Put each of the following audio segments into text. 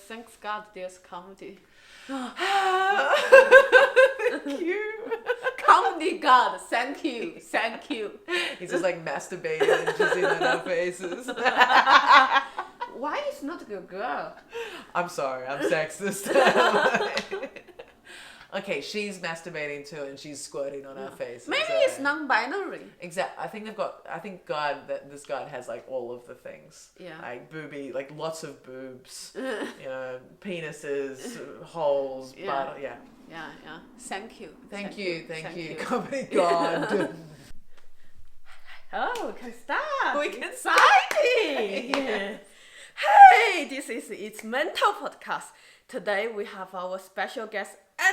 thanks God there's comedy. Thank you. Comedy God, thank you. He's just like masturbating and jizzing on our faces. Why is not a good girl? I'm sorry, I'm sexist. Okay, she's masturbating too, and she's squirting on our faces. Maybe it's non-binary. Exactly. I think this God has like all of the things. Yeah. Like booby, like lots of boobs, penises, holes, butt, Yeah. Thank you. Thank you. Comedy God. Oh, we can start. We can Exciting. Yeah. Hey, this is It's Mental Podcast. Today we have our special guest, Beros.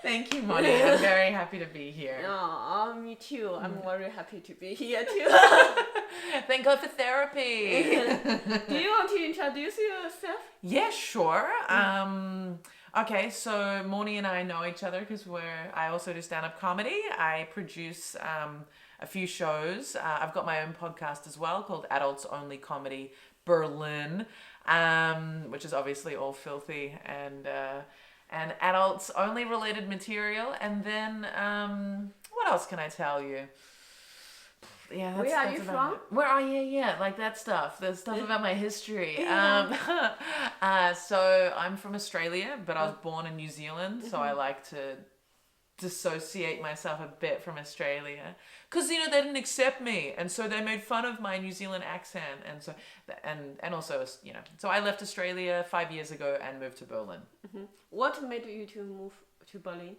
Thank you, Moni. I'm very happy to be here. Oh, me too. I'm very happy to be here too. Thank God for therapy. Do you want to introduce yourself? Yeah, sure. Okay, so Moni and I know each other because I also do stand-up comedy. I produce a few shows. I've got my own podcast as well called Adults Only Comedy Berlin, which is obviously all filthy and adults only related material. And then what else can I tell you? Yeah, Where are you from? Where are you? Yeah, like that stuff. The stuff about my history. So I'm from Australia, but I was born in New Zealand, so I like to dissociate myself a bit from Australia, because they didn't accept me, and so they made fun of my New Zealand accent, and so and also so I left Australia 5 years ago and moved to Berlin. What made you to move to Berlin?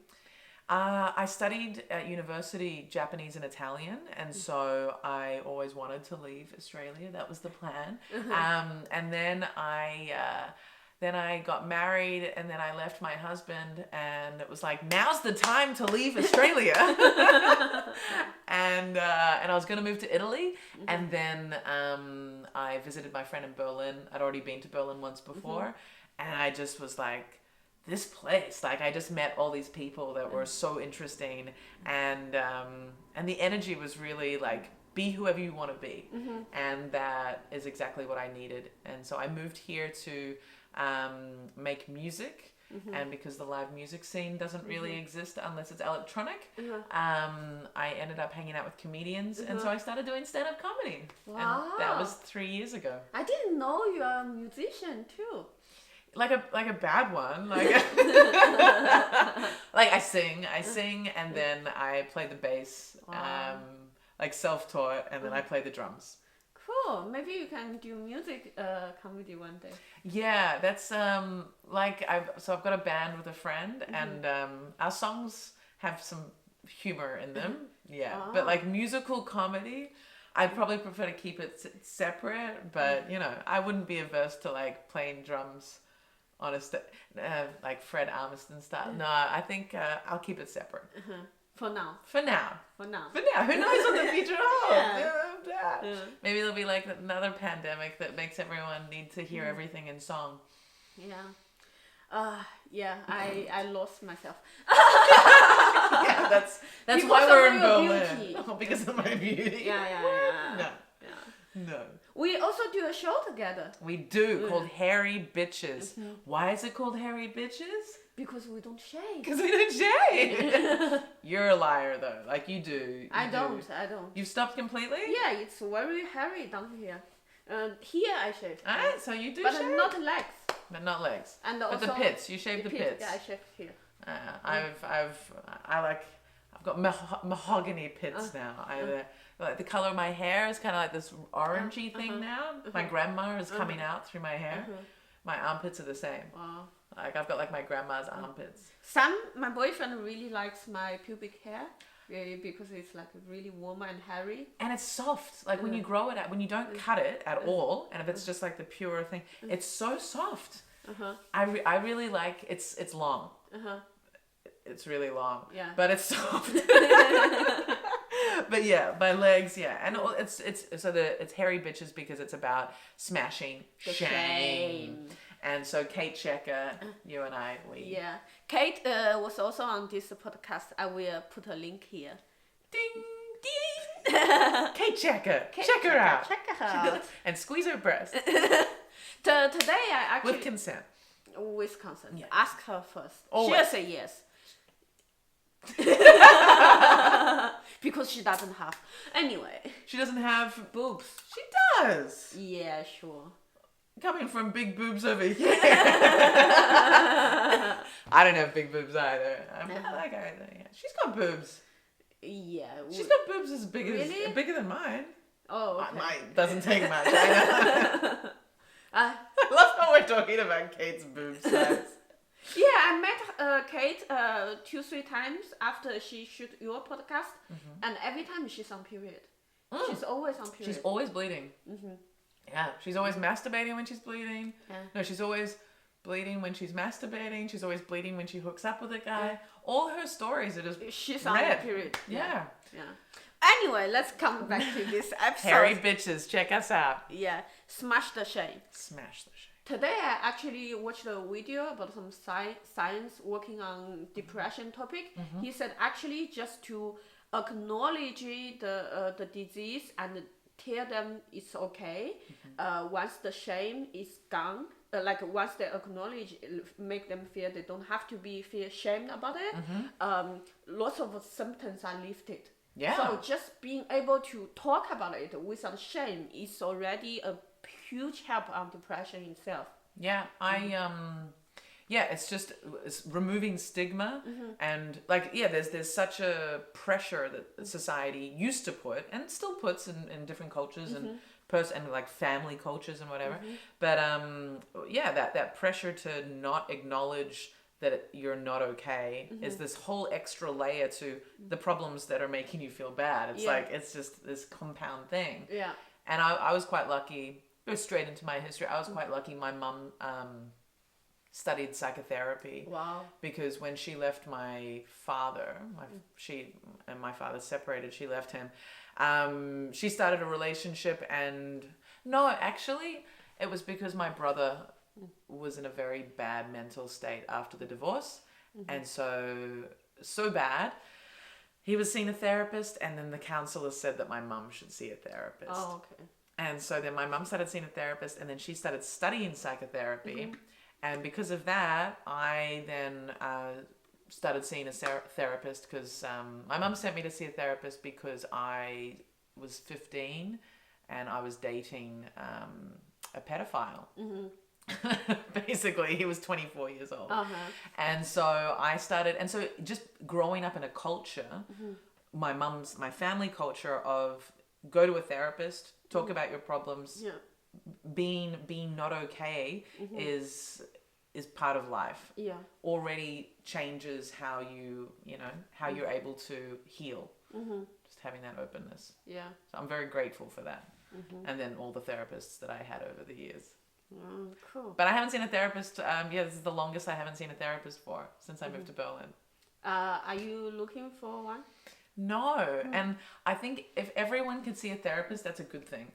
I studied at university Japanese and Italian, and so I always wanted to leave Australia. That was the plan. And then I got married, and then I left my husband, and it was like, now's the time to leave Australia. and I was going to move to Italy, and then I visited my friend in Berlin. I'd already been to Berlin once before, and I just was like, this place, like I just met all these people that were so interesting, and the energy was really like, be whoever you want to be, and that is exactly what I needed. And so I moved here to make music, and because the live music scene doesn't really exist unless it's electronic, I ended up hanging out with comedians, and so I started doing stand-up comedy. Wow. And that was 3 years ago. I didn't know you are a musician too. Like a bad one, like like I sing, and then I play the bass, like self-taught, and then I play the drums. Cool. Maybe you can do music comedy one day. Yeah, that's I've got a band with a friend, and our songs have some humor in them. Yeah, but like musical comedy, I'd probably prefer to keep it separate. But I wouldn't be averse to like playing drums on like Fred Armisen style. No, I think I'll keep it separate. For now. Who knows what the future holds? Yeah. Maybe there'll be like another pandemic that makes everyone need to hear everything in song. Yeah. I lost myself. Yeah, that's because why we're in of your Berlin. beauty. Oh, because of my beauty. Yeah. No. We also do a show together. We do, called Hairy Bitches. Why is it called Hairy Bitches? Because we don't shave. Because we don't shave. You're a liar though. Like you do. I don't. You've stopped completely? Yeah, it's very hairy down here. Here I shave. Alright, so you do but shave? not legs. But not legs. And but also the pits. You shave the pits. Yeah, I shave here. I've got mahogany pits now. Like the color of my hair is kind of like this orangey thing now. My grandma is coming out through my hair. My armpits are the same. Wow. Like I've got like my grandma's armpits. My boyfriend really likes my pubic hair because it's like really warm and hairy. And it's soft. Like when you grow it out, when you don't cut it at all, and if it's just like the pure thing, it's so soft. I really like it's long. It's really long. Yeah. But it's soft. But yeah, my legs, yeah, and it's Hairy Bitches because it's about smashing shame. And so Kate Checker, you and I, yeah. Kate was also on this podcast. I will put a link here. Ding. Kate, check her. Check her out. Check her out. And squeeze her breast. Today I actually... With consent. With consent. Yeah. Ask her first. Always. She'll say yes. Because she doesn't have. Anyway. She doesn't have... Boobs. She does. Yeah, sure. Coming from big boobs over here. I don't have big boobs either. She's got boobs. Yeah. She's got boobs as big Really? as bigger than mine. Oh, okay. Mine doesn't take much. I know. Uh, I love how we're talking about Kate's boob size. yeah, I met Kate 2-3 times after she shoot your podcast, and every time she's on period. She's always on period. She's always bleeding. Yeah, she's always masturbating when she's bleeding. Yeah. No, she's always bleeding when she's masturbating. She's always bleeding when she hooks up with a guy. Yeah. All her stories are just she's red. on period. Yeah. Anyway, let's come back to this episode. Hairy bitches, check us out. Yeah, smash the shame. Smash the shame. Today I actually watched a video about some science working on depression topic. He said actually just to acknowledge the disease and tell them it's okay. Once the shame is gone, once they acknowledge, make them feel they don't have to feel shamed about it. Lots of symptoms are lifted. Yeah. So just being able to talk about it without shame is already a huge help on depression itself. Yeah, it's removing stigma and there's such a pressure that society used to put and still puts in different cultures and like family cultures and whatever. But that pressure to not acknowledge that you're not okay is this whole extra layer to the problems that are making you feel bad. It's it's just this compound thing. Yeah. And I was quite lucky. Go straight into my history. I was quite lucky. My mum studied psychotherapy. Wow. Because when she left my father, she and my father separated. She left him. She started a relationship, and no, actually, it was because my brother was in a very bad mental state after the divorce, and so bad. He was seeing a therapist, and then the counselor said that my mum should see a therapist. Oh, okay. And so then my mum started seeing a therapist, and then she started studying psychotherapy. And because of that, I then started seeing a therapist because my mum sent me to see a therapist because I was 15 and I was dating a pedophile. Basically, he was 24 years old. And so I started, and so just growing up in a culture, my family culture of go to a therapist, talk about your problems, being not okay is part of life. Yeah. Already changes how you're able to heal. Just having that openness. Yeah. So I'm very grateful for that. And then all the therapists that I had over the years. Cool. But I haven't seen a therapist. This is the longest I haven't seen a therapist for since I moved to Berlin. Are you looking for one? No. And I think if everyone could see a therapist, that's a good thing.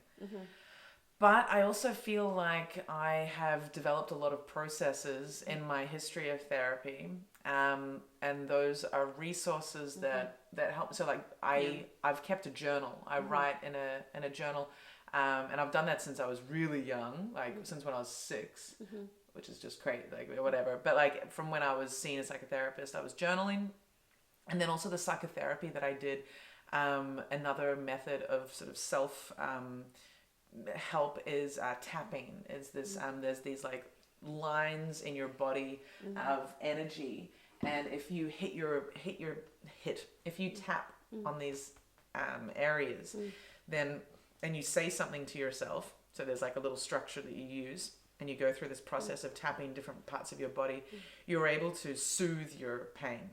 But I also feel like I have developed a lot of processes in my history of therapy, and those are resources that help. So like I've kept a journal. I write in a journal, and I've done that since I was really young, like since when I was 6, which is just crazy, like whatever. But like from when I was seeing a psychotherapist, I was journaling, and then also the psychotherapy that I did. Another method of sort of self help is tapping. Is this there's these like lines in your body of energy, and if you if you tap on these areas, then and you say something to yourself, so there's like a little structure that you use, and you go through this process of tapping different parts of your body, you're able to soothe your pain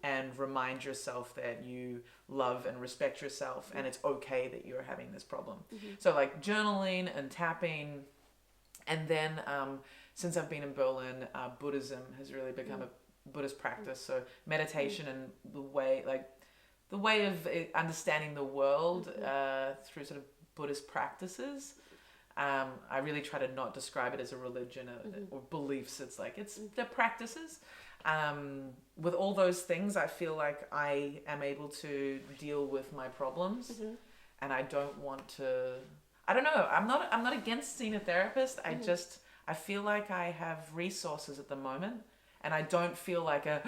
and remind yourself that you love and respect yourself, and it's okay that you're having this problem. So like journaling and tapping, and then since I've been in Berlin, Buddhism has really become a Buddhist practice. So meditation and the way of understanding the world through sort of Buddhist practices. I really try to not describe it as a religion or beliefs. It's like, it's the practices. With all those things, I feel like I am able to deal with my problems. and I don't want to. I don't know. I'm not against seeing a therapist. I feel like I have resources at the moment, and I don't feel like and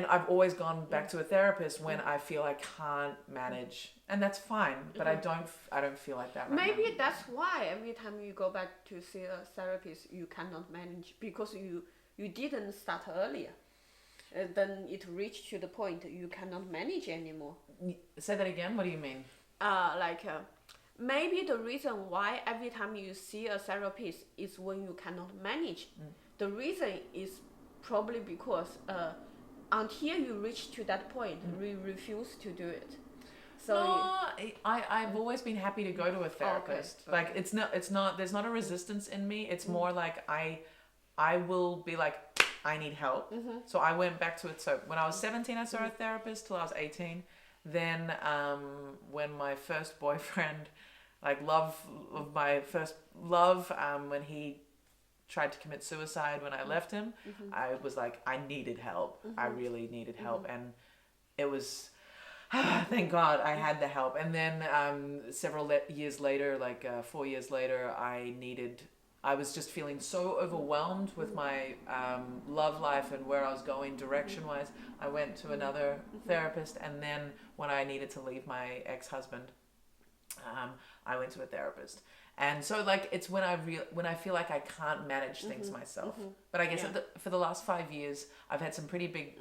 I've always gone back to a therapist when I feel I can't manage, and that's fine. But I don't feel like that right Maybe now. that's why every time you go back to see a therapist, you cannot manage because you didn't start earlier. Then it reached to the point you cannot manage anymore. Say that again. What do you mean? Maybe the reason why every time you see a therapist is when you cannot manage. The reason is probably because until you reach to that point, you refuse to do it. So no, I've always been happy to go to a therapist. Okay. Like it's not there's not a resistance in me. It's more like I will be like, I need help. So I went back to it. So when I was 17, I saw a therapist till I was 18. Then when my first boyfriend, like love of my first love, when he tried to commit suicide when I left him, I was like, I needed help. I really needed help. And it was, thank God I had the help. And then several years later, like 4 years later, I was just feeling so overwhelmed with my love life and where I was going direction-wise. I went to another therapist, and then when I needed to leave my ex-husband, I went to a therapist. And so, like, it's when I feel like I can't manage things myself. But I guess for the last 5 years, I've had some pretty big.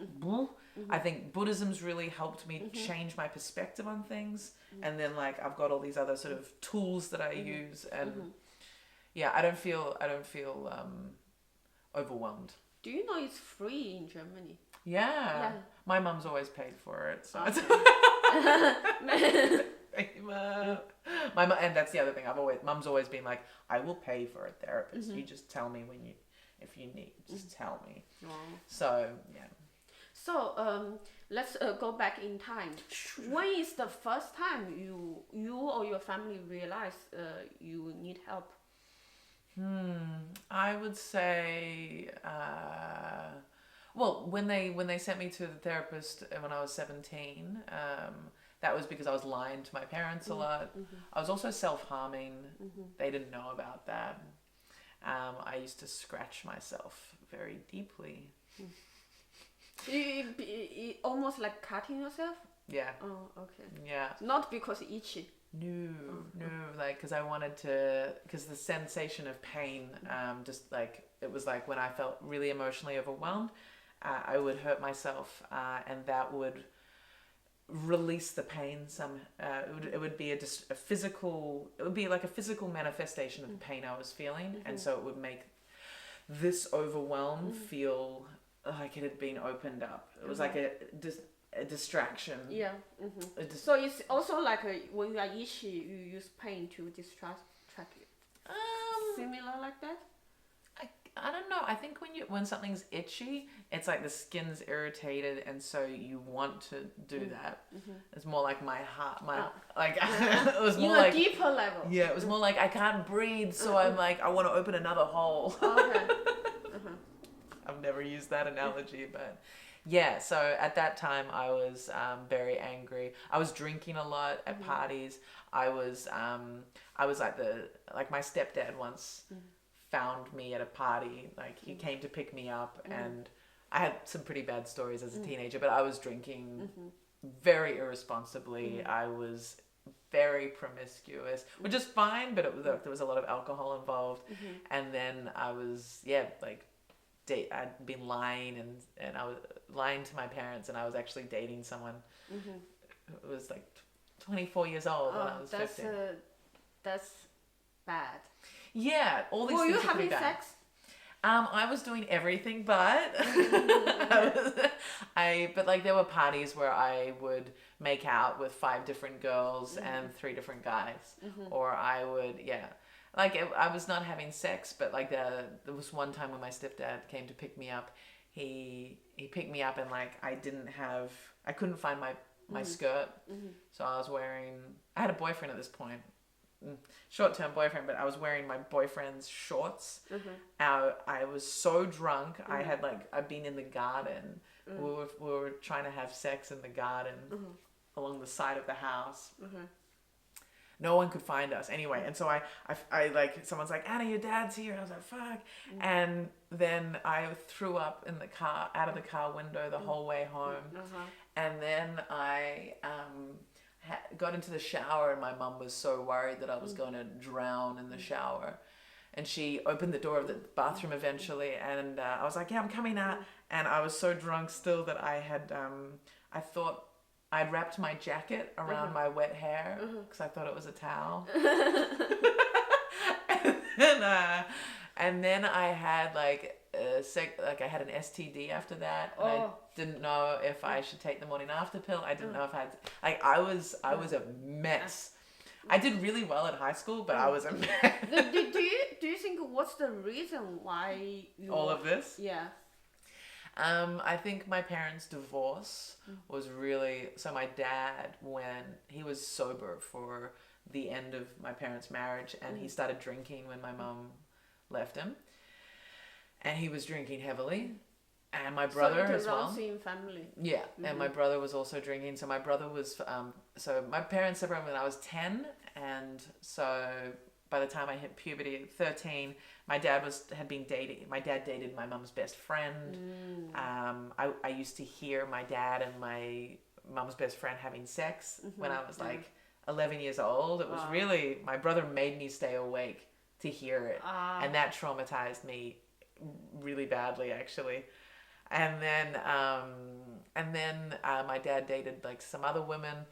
I think Buddhism's really helped me change my perspective on things, and then like I've got all these other sort of tools that I use and. Yeah, I don't feel overwhelmed. do you know it's free in Germany? Yeah. My mum's always paid for it, so it's my mum, and that's the other thing. Mum's always been like, I will pay for a therapist. You just tell me if you need, just tell me. So yeah. So let's go back in time. When is the first time you or your family realized you need help? I would say, well, when they sent me to the therapist when I was 17, that was because I was lying to my parents a lot. I was also self-harming. They didn't know about that. I used to scratch myself very deeply. Almost like cutting yourself? Yeah. Oh, okay. Yeah. Not because itchy. No, like, because the sensation of pain, just like, it was like when I felt really emotionally overwhelmed, I would hurt myself, and that would release the pain. It would be it would be like a physical manifestation of the pain I was feeling, and so it would make this overwhelm feel like it had been opened up. It was like a distraction. Yeah. So it's also like when you are itchy, you use pain to distract you. Similar like that? I don't know. I think when something's itchy, it's like the skin's irritated, and so you want to do that. It's more like my heart, like it was more like deeper level. Yeah, it was more like I can't breathe, so I'm like I want to open another hole. Okay. I've never used that analogy, but yeah. So at that time, I was very angry. I was drinking a lot at parties. I was like my stepdad once found me at a party. Like he came to pick me up, and I had some pretty bad stories as a teenager. But I was drinking very irresponsibly. I was very promiscuous, which is fine, but there was a lot of alcohol involved. And then I was I'd been lying and I was lying to my parents, and I was actually dating someone who was like 24 years old when I was 15. That's bad. Yeah, all these Were things you are pretty having bad. sex? I was doing everything, but but like there were parties where I would make out with 5 different girls and 3 different guys, or I would I was not having sex, but like there was one time when my stepdad came to pick me up. He picked me up, and like I couldn't find my skirt, so I had a boyfriend at this point. Short-term boyfriend, but I was wearing my boyfriend's shorts. I was so drunk. I'd been in the garden. We were trying to have sex in the garden, along the side of the house. No one could find us anyway. And so I like, someone's like, Anna, your dad's here. And I was like, fuck. And then I threw up in the car, out of the car window the whole way home. And then I got into the shower, and my mum was so worried that I was going to drown in the shower. And she opened the door of the bathroom eventually, and I was like, yeah, I'm coming out. And I was so drunk still that I had, I thought I'd wrapped my jacket around my wet hair because I thought it was a towel. And then I had like I had an STD after that, and I didn't know if I should take the morning after pill. I didn't know if I had like I was a mess. I did really well at high school, but I was a mess. Do you think what's the reason why all of this? Yeah. I think my parents' divorce was really... So my dad, when he was sober for the end of my parents' marriage, and he started drinking when my mum left him. And he was drinking heavily. And my brother as well. So in family. Yeah, and my brother was also drinking. So my brother was... so my parents separated when I was 10. And so by the time I hit puberty at 13... My dad dated my mum's best friend. I used to hear my dad and my mum's best friend having sex when I was like 11 years old. It was really, my brother made me stay awake to hear it. And that traumatized me really badly, actually. And then my dad dated like some other women.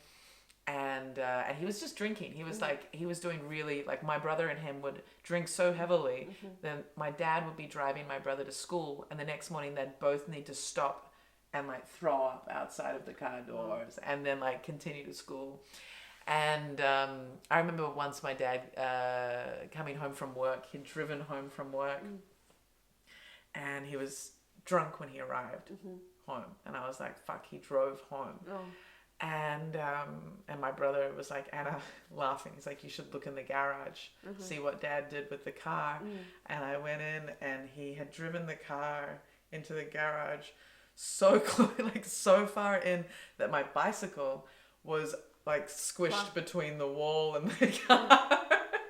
And he was just drinking. He was like, he was doing really, like my brother and him would drink so heavily. Then my dad would be driving my brother to school, and the next morning they'd both need to stop and like throw up outside of the car doors and then like continue to school. And I remember once my dad coming home from work. He'd driven home from work and he was drunk when he arrived home. And I was like, fuck, he drove home. And my brother was like, Anna, laughing. He's like, you should look in the garage, see what Dad did with the car. And I went in, and he had driven the car into the garage so close, like so far in that my bicycle was like squished between the wall and the car.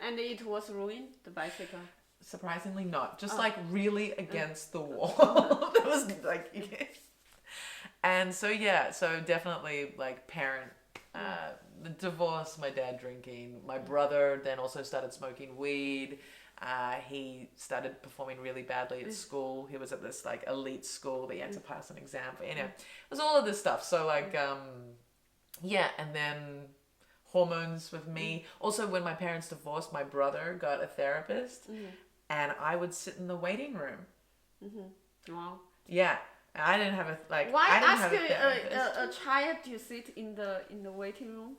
And it was ruined, the bicycle? Surprisingly not. Just like really against the wall. That was like... And so, yeah, so definitely like parent, the divorce, my dad drinking, my brother then also started smoking weed. He started performing really badly at school. He was at this like elite school that he had to pass an exam for, it was all of this stuff. So like, yeah. And then hormones with me. Also when my parents divorced, my brother got a therapist and I would sit in the waiting room. Wow. Yeah. I didn't have Why ask a child to sit in the waiting room?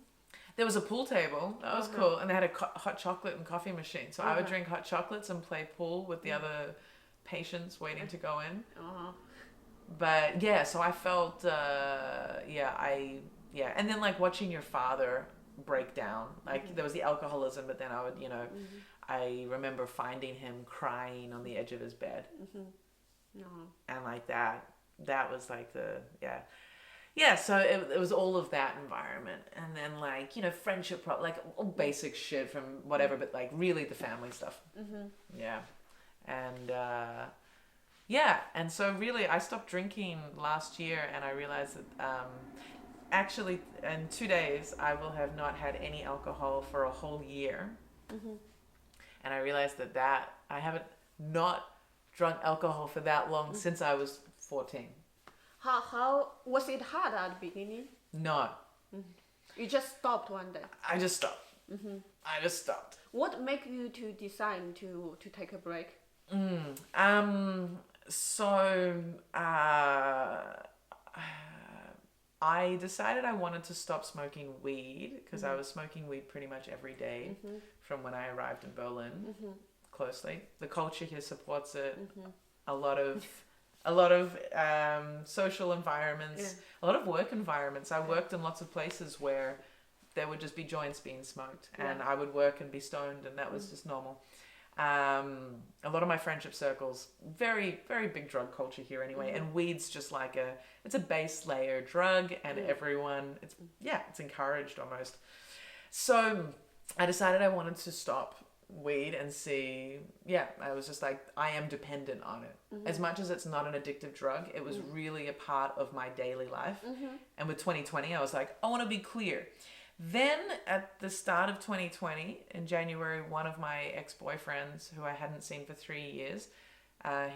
There was a pool table. That was cool. And they had a hot chocolate and coffee machine. So I would drink hot chocolates and play pool with the other patients waiting to go in. But yeah, so I felt, and then like watching your father break down. Like there was the alcoholism, but then I would, I remember finding him crying on the edge of his bed. And like that was like so it was all of that environment. And then like friendship like all basic shit from whatever, but like really the family stuff. And so really I stopped drinking last year, and I realized that actually in 2 days I will have not had any alcohol for a whole year. And I realized that I haven't not drunk alcohol for that long since I was 14. How was it hard at the beginning? No. You just stopped one day. I just stopped. I just stopped. What made you to decide to take a break? I decided I wanted to stop smoking weed because I was smoking weed pretty much every day from when I arrived in Berlin. Closely, the culture here supports it. A lot of social environments, a lot of work environments. I worked in lots of places where there would just be joints being smoked, and I would work and be stoned, and that was just normal. A lot of my friendship circles, very, very big drug culture here anyway. And weed's just like it's a base layer drug, and everyone, it's encouraged almost. So I decided I wanted to stop weed and see, I was just like, I am dependent on it. As much as it's not an addictive drug, it was really a part of my daily life. And with 2020, I was like, I want to be clear. Then at the start of 2020, in January, one of my ex-boyfriends, who I hadn't seen for 3 years,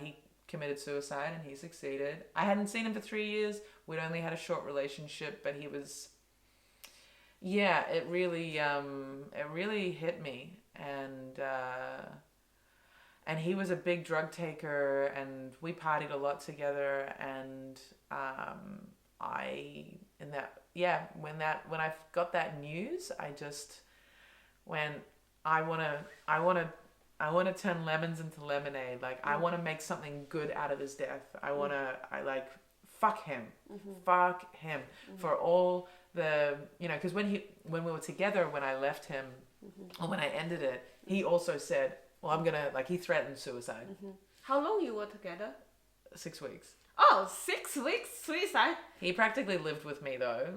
he committed suicide and he succeeded. I hadn't seen him for 3 years. We'd only had a short relationship, but he was, it really hit me. And he was a big drug taker, and we partied a lot together. And when I got that news, I just went, I want to turn lemons into lemonade. Like, I want to make something good out of his death. Fuck him. Fuck him for all the, because when we were together, when I left him, or when I ended it, he also said, well, I'm gonna, he threatened suicide. How long you were together? 6 weeks. Oh, 6 weeks suicide. He practically lived with me though.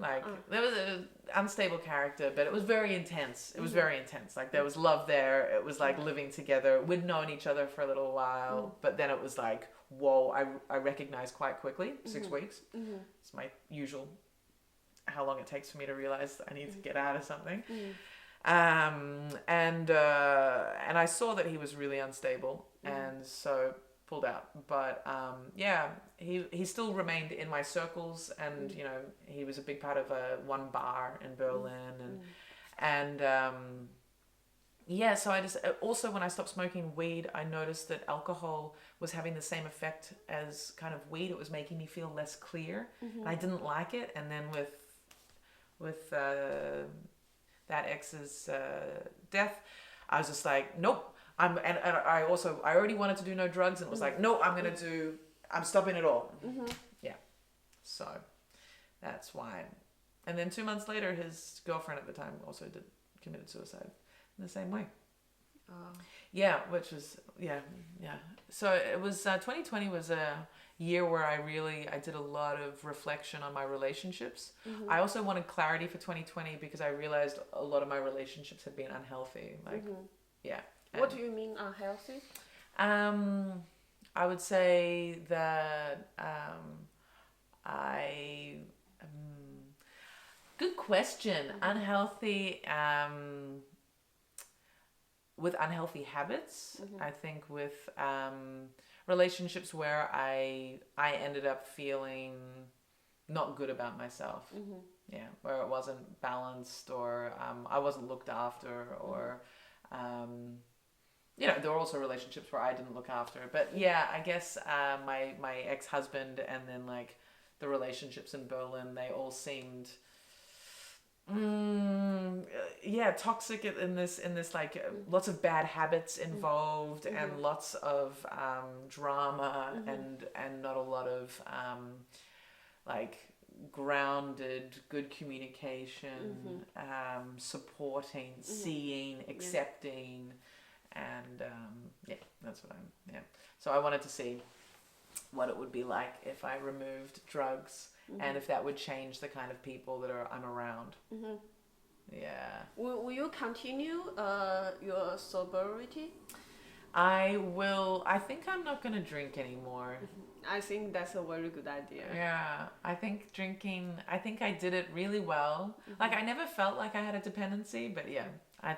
There was an unstable character, but it was very intense. It was very intense. There was love there. It was living together. We'd known each other for a little while, but then it was whoa, I recognized quite quickly, 6 weeks. It's my usual, how long it takes for me to realize I need to get out of something. And I saw that he was really unstable, and so pulled out. But he still remained in my circles, and he was a big part of one bar in Berlin, and so I just also, when I stopped smoking weed, I noticed that alcohol was having the same effect as kind of weed. It was making me feel less clear, and I didn't like it. And then with that ex's death, I was just like, nope. I already wanted to do no drugs, and it was like, no, I'm stopping it all. Yeah. So that's why. And then 2 months later, his girlfriend at the time also committed suicide in the same way. Yeah, which was, So it was, 2020 was a year where I did a lot of reflection on my relationships. I also wanted clarity for 2020 because I realized a lot of my relationships had been unhealthy. What do you mean unhealthy? I would say that good question. Unhealthy, with unhealthy habits. I think with relationships where I ended up feeling not good about myself. Where it wasn't balanced, or I wasn't looked after, or there were also relationships where I didn't look after. But I guess my ex-husband, and then the relationships in Berlin, they all seemed toxic in this lots of bad habits involved, and lots of drama, and not a lot of grounded, good communication, supporting, seeing, accepting, and that's what so I wanted to see what it would be like if I removed drugs, and if that would change the kind of people that I'm around. Will you continue your sobriety? I will. I think I'm not going to drink anymore. I think that's a very good idea. Yeah, I think I did it really well. I never felt like I had a dependency, but I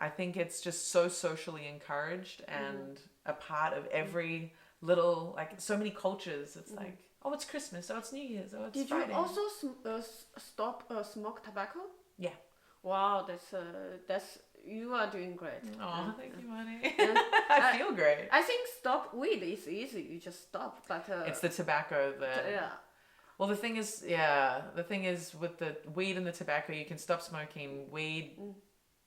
think it's just so socially encouraged, and a part of every little, so many cultures. It's oh, it's Christmas, oh, it's New Year's, oh, it's Friday. Did you also stop smoke tobacco? Yeah. Wow, that's you are doing great. Oh, thank you, Moni. I feel great. I think stop weed is easy. You just stop, but it's the tobacco that. Well, the thing is with the weed and the tobacco, you can stop smoking weed.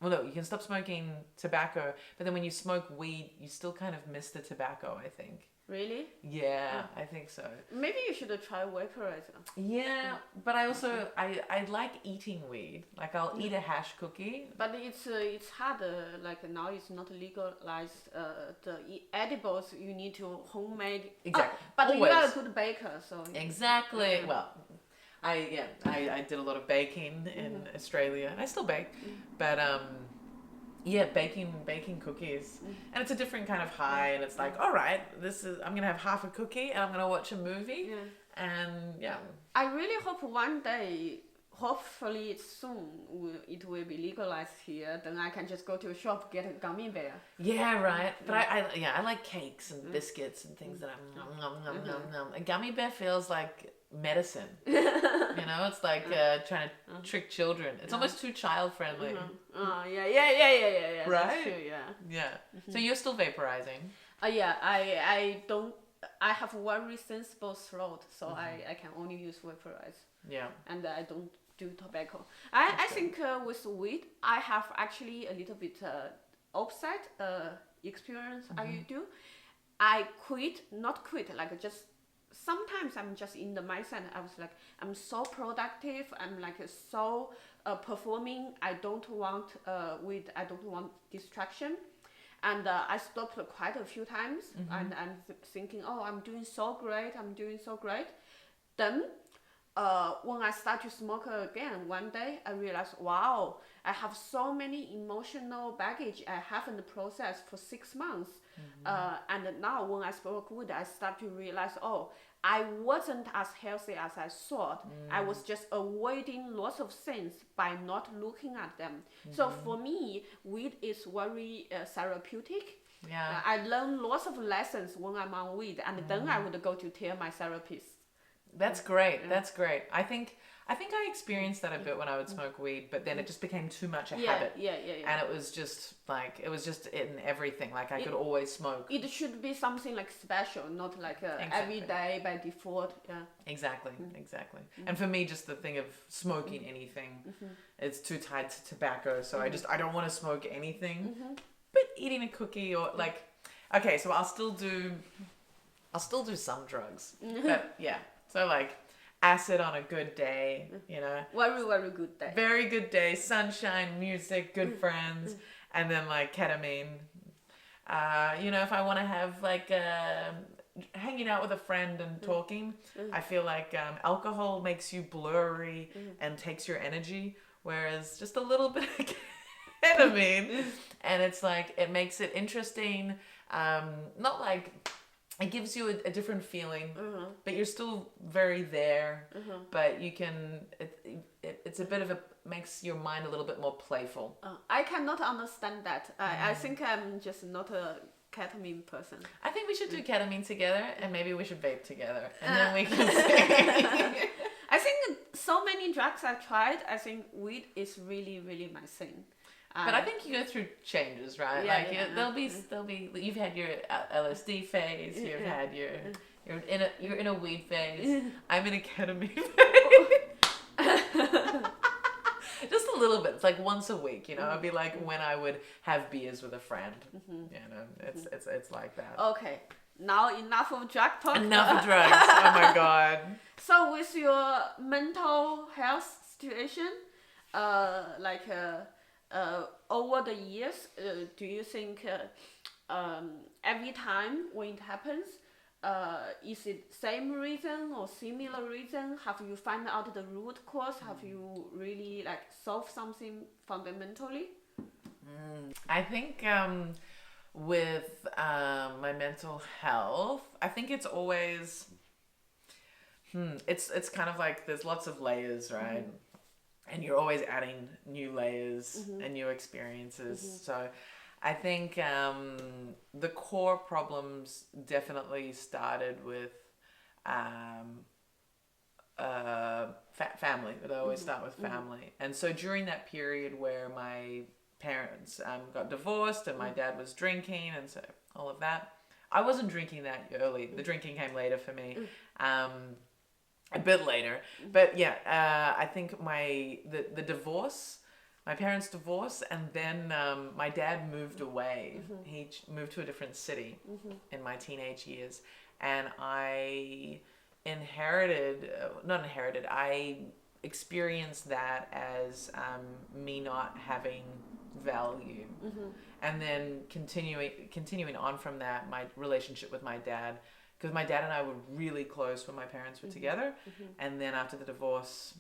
Well, no, you can stop smoking tobacco, but then when you smoke weed, you still kind of miss the tobacco, I think. Really? Yeah, I think so. Maybe you should try vaporizer. Yeah, but I also I like eating weed. Like I'll eat a hash cookie. But it's harder. Like now it's not legalized. The edibles you need to homemade. Exactly. But Always. you are a good baker, so. Exactly. Well, I did a lot of baking in Australia, and I still bake, but yeah, baking cookies, and it's a different kind of high, and it's like, all right, I'm gonna have half a cookie, and I'm gonna watch a movie, and yeah. I really hope one day, hopefully soon, it will be legalized here. Then I can just go to a shop, get a gummy bear. Yeah, right. But I like cakes and biscuits and things that I'm A gummy bear feels like medicine. It's like trying to trick children. It's almost too child friendly. Yeah. Right? That's true, Yeah. So you're still vaporizing? Yeah, I don't. I have very sensible throat, so I can only use vaporize. Yeah. And I don't do tobacco. I think with weed, I have actually a little bit opposite experience. I do. I not quit, like just. Sometimes I'm just in the mindset. I was like, I'm so productive. I'm like so performing. I don't want I don't want distraction, and I stopped quite a few times. And I'm thinking, oh, I'm doing so great. Then, when I start to smoke again, one day I realized, wow, I have so many emotional baggage I haven't processed for 6 months. And now when I smoke weed, I start to realize, oh, I wasn't as healthy as I thought. I was just avoiding lots of things by not looking at them. So for me, weed is very therapeutic. Yeah. I learn lots of lessons when I'm on weed, and then I would go to tell my therapist. That's great. That's great. I think I experienced that a bit when I would smoke weed, but then it just became too much a habit. Yeah. And it was just in everything. Like I could always smoke. It should be something like special, not like every day by default. Yeah. Exactly. And for me, just the thing of smoking anything, it's too tied to tobacco. So I don't want to smoke anything. But eating a cookie or like, okay, so I'll still do some drugs. But yeah, so like acid on a good day, Very, very good day. Very good day, sunshine, music, good friends, and then like ketamine. If I want to have like hanging out with a friend and talking, I feel like alcohol makes you blurry and takes your energy, whereas just a little bit of ketamine, and it's like it makes it interesting. Not like it gives you a different feeling, but you're still very there. But you can. It's a bit of makes your mind a little bit more playful. I cannot understand that. I think I'm just not a ketamine person. I think we should do ketamine together, and maybe we should vape together, and then we can see. I think so many drugs I've tried. I think weed is really, really my thing. But I think you go through changes, right? There'll be. You've had your LSD phase. You've had you're in a weed phase. I'm in a ketamine phase. Just a little bit. It's like once a week, It'd be like when I would have beers with a friend. It's like that. Okay, now enough of drug talk. Enough of drugs. Oh my god. So with your mental health situation, over the years, do you think every time when it happens, is it same reason or similar reason? Have you found out the root cause? Have you really solved something fundamentally? I think with my mental health, I think it's always it's kind of like there's lots of layers, right? And you're always adding new layers and new experiences. So I think the core problems definitely started with family. They always start with family. And so during that period where my parents got divorced and my dad was drinking and so all of that, I wasn't drinking that early. The drinking came later for me. A bit later, but yeah, I think the divorce my parents divorced, and then my dad moved away. He moved to a different city in my teenage years, and I I experienced that as me not having value. And then continuing on from that, my relationship with my dad, because my dad and I were really close when my parents were together, and then after the divorce,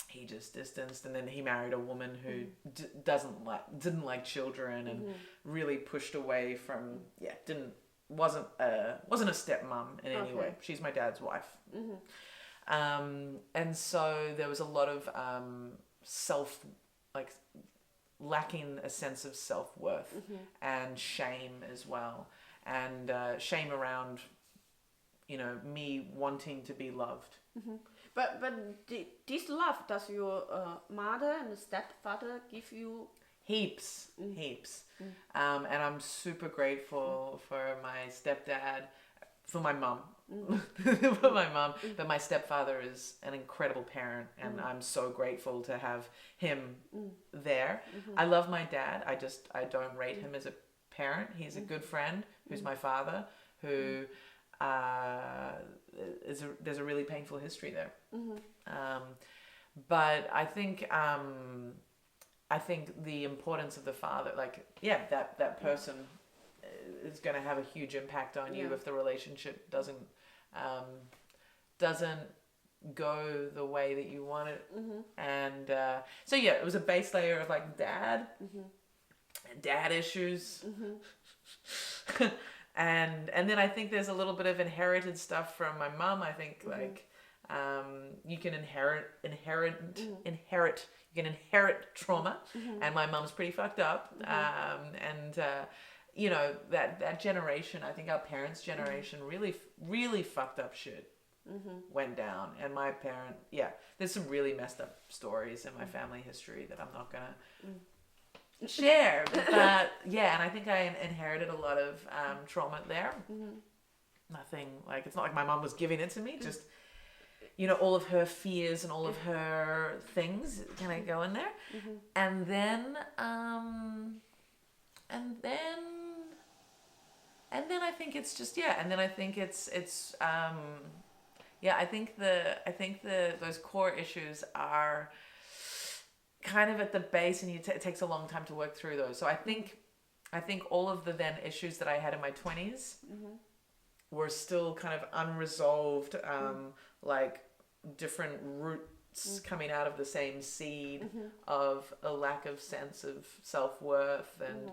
he just distanced, and then he married a woman who didn't like children, and really pushed away from wasn't a stepmom in any way. She's my dad's wife. And so there was a lot of lacking a sense of self-worth and shame as well, and shame around me wanting to be loved. But this love, does your mother and stepfather give you? Heaps. And I'm super grateful for my stepdad, for my mum, but my stepfather is an incredible parent, and I'm so grateful to have him there. I love my dad. I don't rate him as a parent. He's a good friend who's my father, who there's a really painful history there. But I think the importance of the father, that person is going to have a huge impact on you if the relationship doesn't go the way that you want it. And so it was a base layer of dad issues. And then I think there's a little bit of inherited stuff from my mum. I think you can inherit trauma, and my mum's pretty fucked up. That generation, I think our parents' generation really fucked up shit went down. And my parent, there's some really messed up stories in my family history that I'm not gonna share, but and I think I inherited a lot of trauma there. Nothing it's not like my mom was giving it to me, just all of her fears and all of her things kind of go in there. And then I think it's just and then I think it's I think those core issues are kind of at the base, and it takes a long time to work through those. So I think all of the then issues that I had in my 20s were still kind of unresolved, different roots coming out of the same seed of a lack of sense of self-worth, and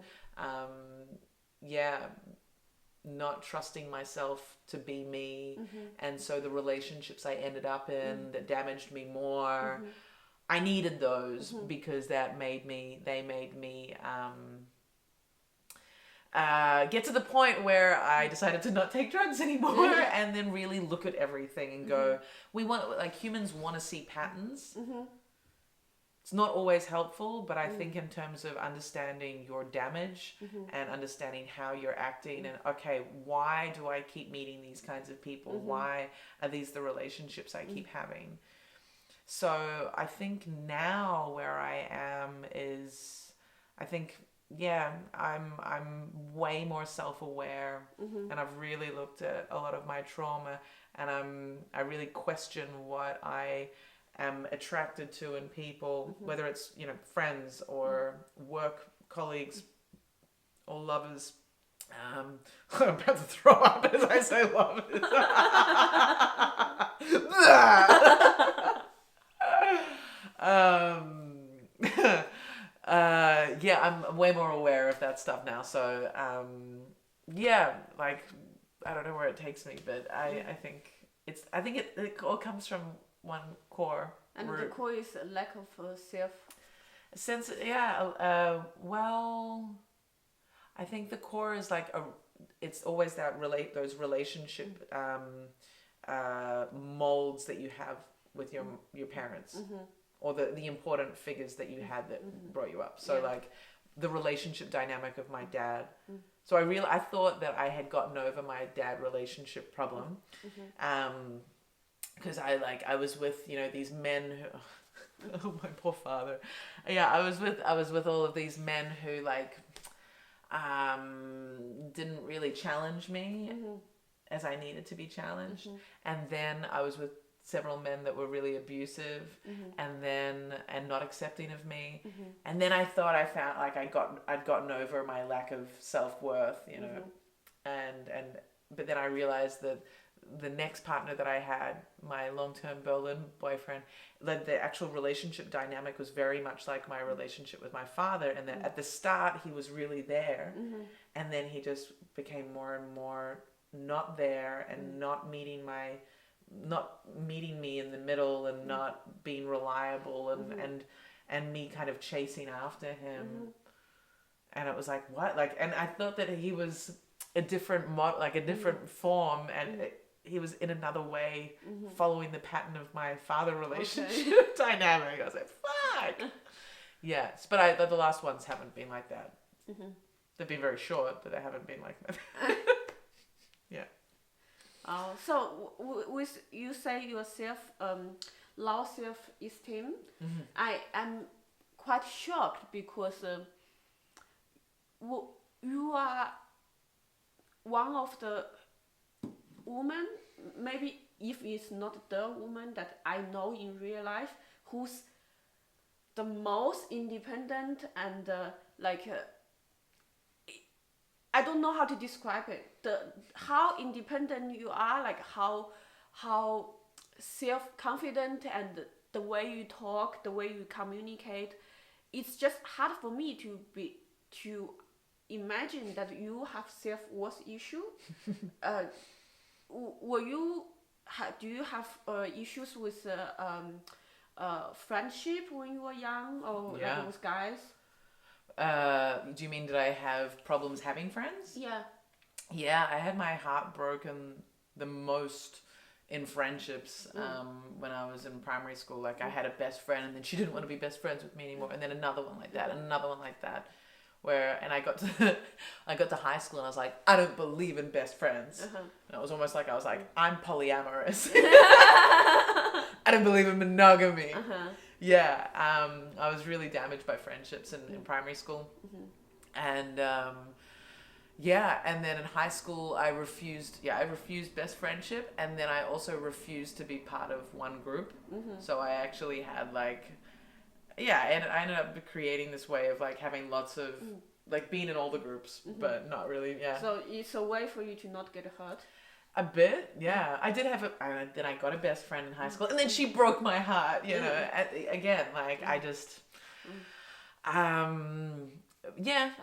not trusting myself to be me. And so the relationships I ended up in that damaged me more, I needed those because they made me get to the point where I decided to not take drugs anymore, and then really look at everything and go, humans want to see patterns. It's not always helpful, but I think in terms of understanding your damage and understanding how you're acting, and why do I keep meeting these kinds of people? Why are these the relationships I keep having? So I think now where I am is, I'm way more self-aware, and I've really looked at a lot of my trauma, and I really question what I am attracted to in people, whether it's friends or work colleagues or lovers. I'm about to throw up as I say lovers. I'm way more aware of that stuff now. So, I don't know where it takes me, but I think it all comes from one core And root. the core is a lack of self. Sense, I think the core is it's always those relationship molds that you have with your parents, or the important figures that you had that brought you up. So the relationship dynamic of my dad. So I thought that I had gotten over my dad relationship problem, because I was with these men who Oh, my poor father. Yeah, I was with all of these men who like didn't really challenge me as I needed to be challenged. And then I was with several men that were really abusive and not accepting of me. And then I thought I found like I'd gotten over my lack of self-worth, you know. But then I realized that the next partner that I had, my long-term Berlin boyfriend, the actual relationship dynamic was very much like my relationship with my father, and that at the start he was really there, and then he just became more and more not there and not meeting me in the middle and not being reliable and me kind of chasing after him. And it was like, what? Like, and I thought that he was a different like a different form, and he was in another way following the pattern of my father relationship dynamic. I was like, fuck. Yes, but the last ones haven't been like that. They've been very short, but they haven't been like that. Yeah. So with you say yourself, low self-esteem, I am quite shocked because you are one of the women, maybe if it's not the woman that I know in real life, who's the most independent and I don't know how to describe it. How independent you are, like how self-confident, and the way you talk, the way you communicate. It's just hard for me to imagine that you have self-worth issue. Do you have issues with friendship when you were young, or like with guys? Do you mean did I have problems having friends? Yeah. Yeah, I had my heart broken the most in friendships when I was in primary school. Like I had a best friend, and then she didn't want to be best friends with me anymore, and then another one like that, and another one like that. And I got to high school, and I was like, I don't believe in best friends. And it was almost like I was like, I'm polyamorous. I don't believe in monogamy. Yeah, I was really damaged by friendships in primary school. And and then in high school I refused best friendship, and then I also refused to be part of one group. So I actually had and I ended up creating this way of like having lots of like being in all the groups, but not really. So it's a way for you to not get hurt. A bit, yeah. I did have then I got a best friend in high school, and then she broke my heart, you know. Again, like I just, and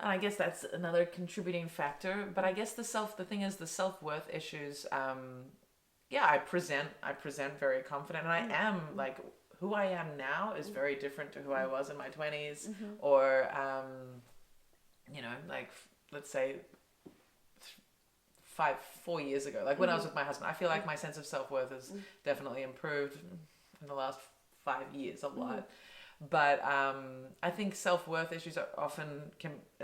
I guess that's another contributing factor. But I guess the self-worth issues. I present very confident, and I am like who I am now is very different to who I was in my 20s, or like let's say 4 years ago, like when I was with my husband. I feel like my sense of self-worth has definitely improved in the last 5 years a lot. But I think self-worth issues are often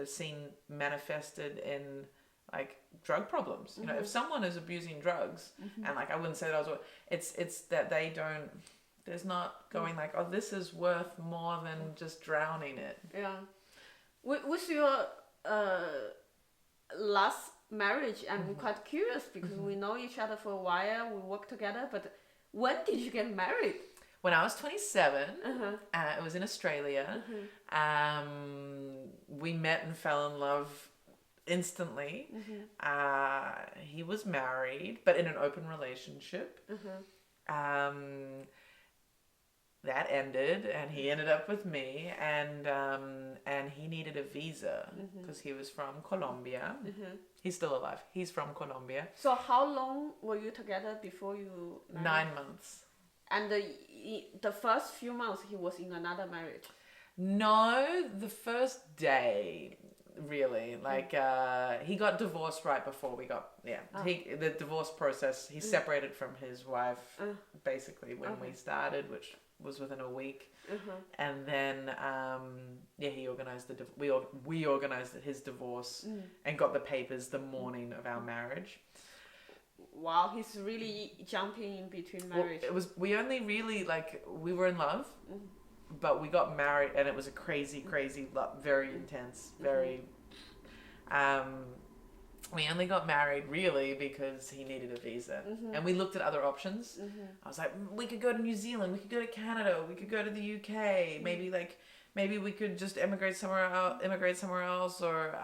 seen manifested in like drug problems. You know, if someone is abusing drugs, and like I wouldn't say that it's that they don't, there's not going like, oh, this is worth more than just drowning it. Yeah. With your last marriage, I'm quite curious because we know each other for a while, we work together, but when did you get married? When I was 27, it was in Australia. We met and fell in love instantly. He was married, but in an open relationship. That ended, and he ended up with me, and he needed a visa because he was from Colombia. He's still alive. He's from Colombia. So how long were you together before you married? 9 months. And the first few months he was in another marriage? No, the first day, really. Like, he got divorced right before we got, the divorce process, he separated from his wife basically when we started, which was within a week. And then he organized we organized his divorce and got the papers the morning of our marriage. Wow, he's really jumping in between marriage. Well, we only really, like, we were in love, but we got married, and it was a crazy, very intense, very. We only got married really because he needed a visa, and we looked at other options. I was like, we could go to New Zealand, we could go to Canada, we could go to the UK. Maybe we could just immigrate somewhere else, or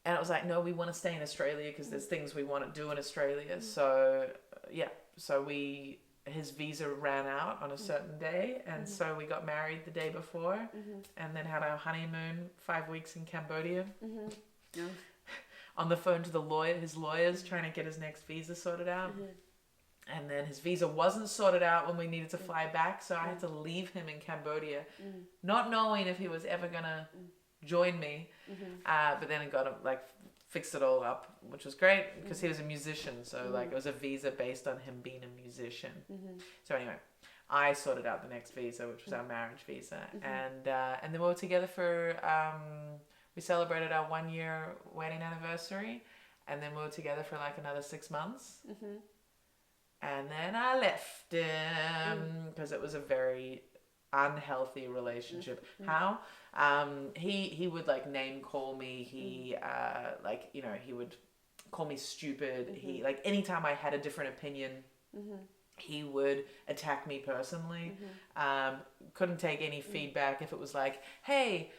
and I was like, no, we want to stay in Australia because there's things we want to do in Australia. So his visa ran out on a certain day, and so we got married the day before, and then had our honeymoon 5 weeks in Cambodia. Yeah. On the phone to his lawyers, trying to get his next visa sorted out. And then his visa wasn't sorted out when we needed to fly back, so I had to leave him in Cambodia, not knowing if he was ever gonna join me. But then it got him, like, fixed it all up, which was great because he was a musician, so like it was a visa based on him being a musician. So anyway, I sorted out the next visa, which was our marriage visa, and then we were together for we celebrated our 1 year wedding anniversary, and then we were together for like another 6 months, and then I left him because it was a very unhealthy relationship. How he would like name call me, he like, you know, he would call me stupid, he like anytime I had a different opinion, he would attack me personally. Couldn't take any feedback if it was like, hey,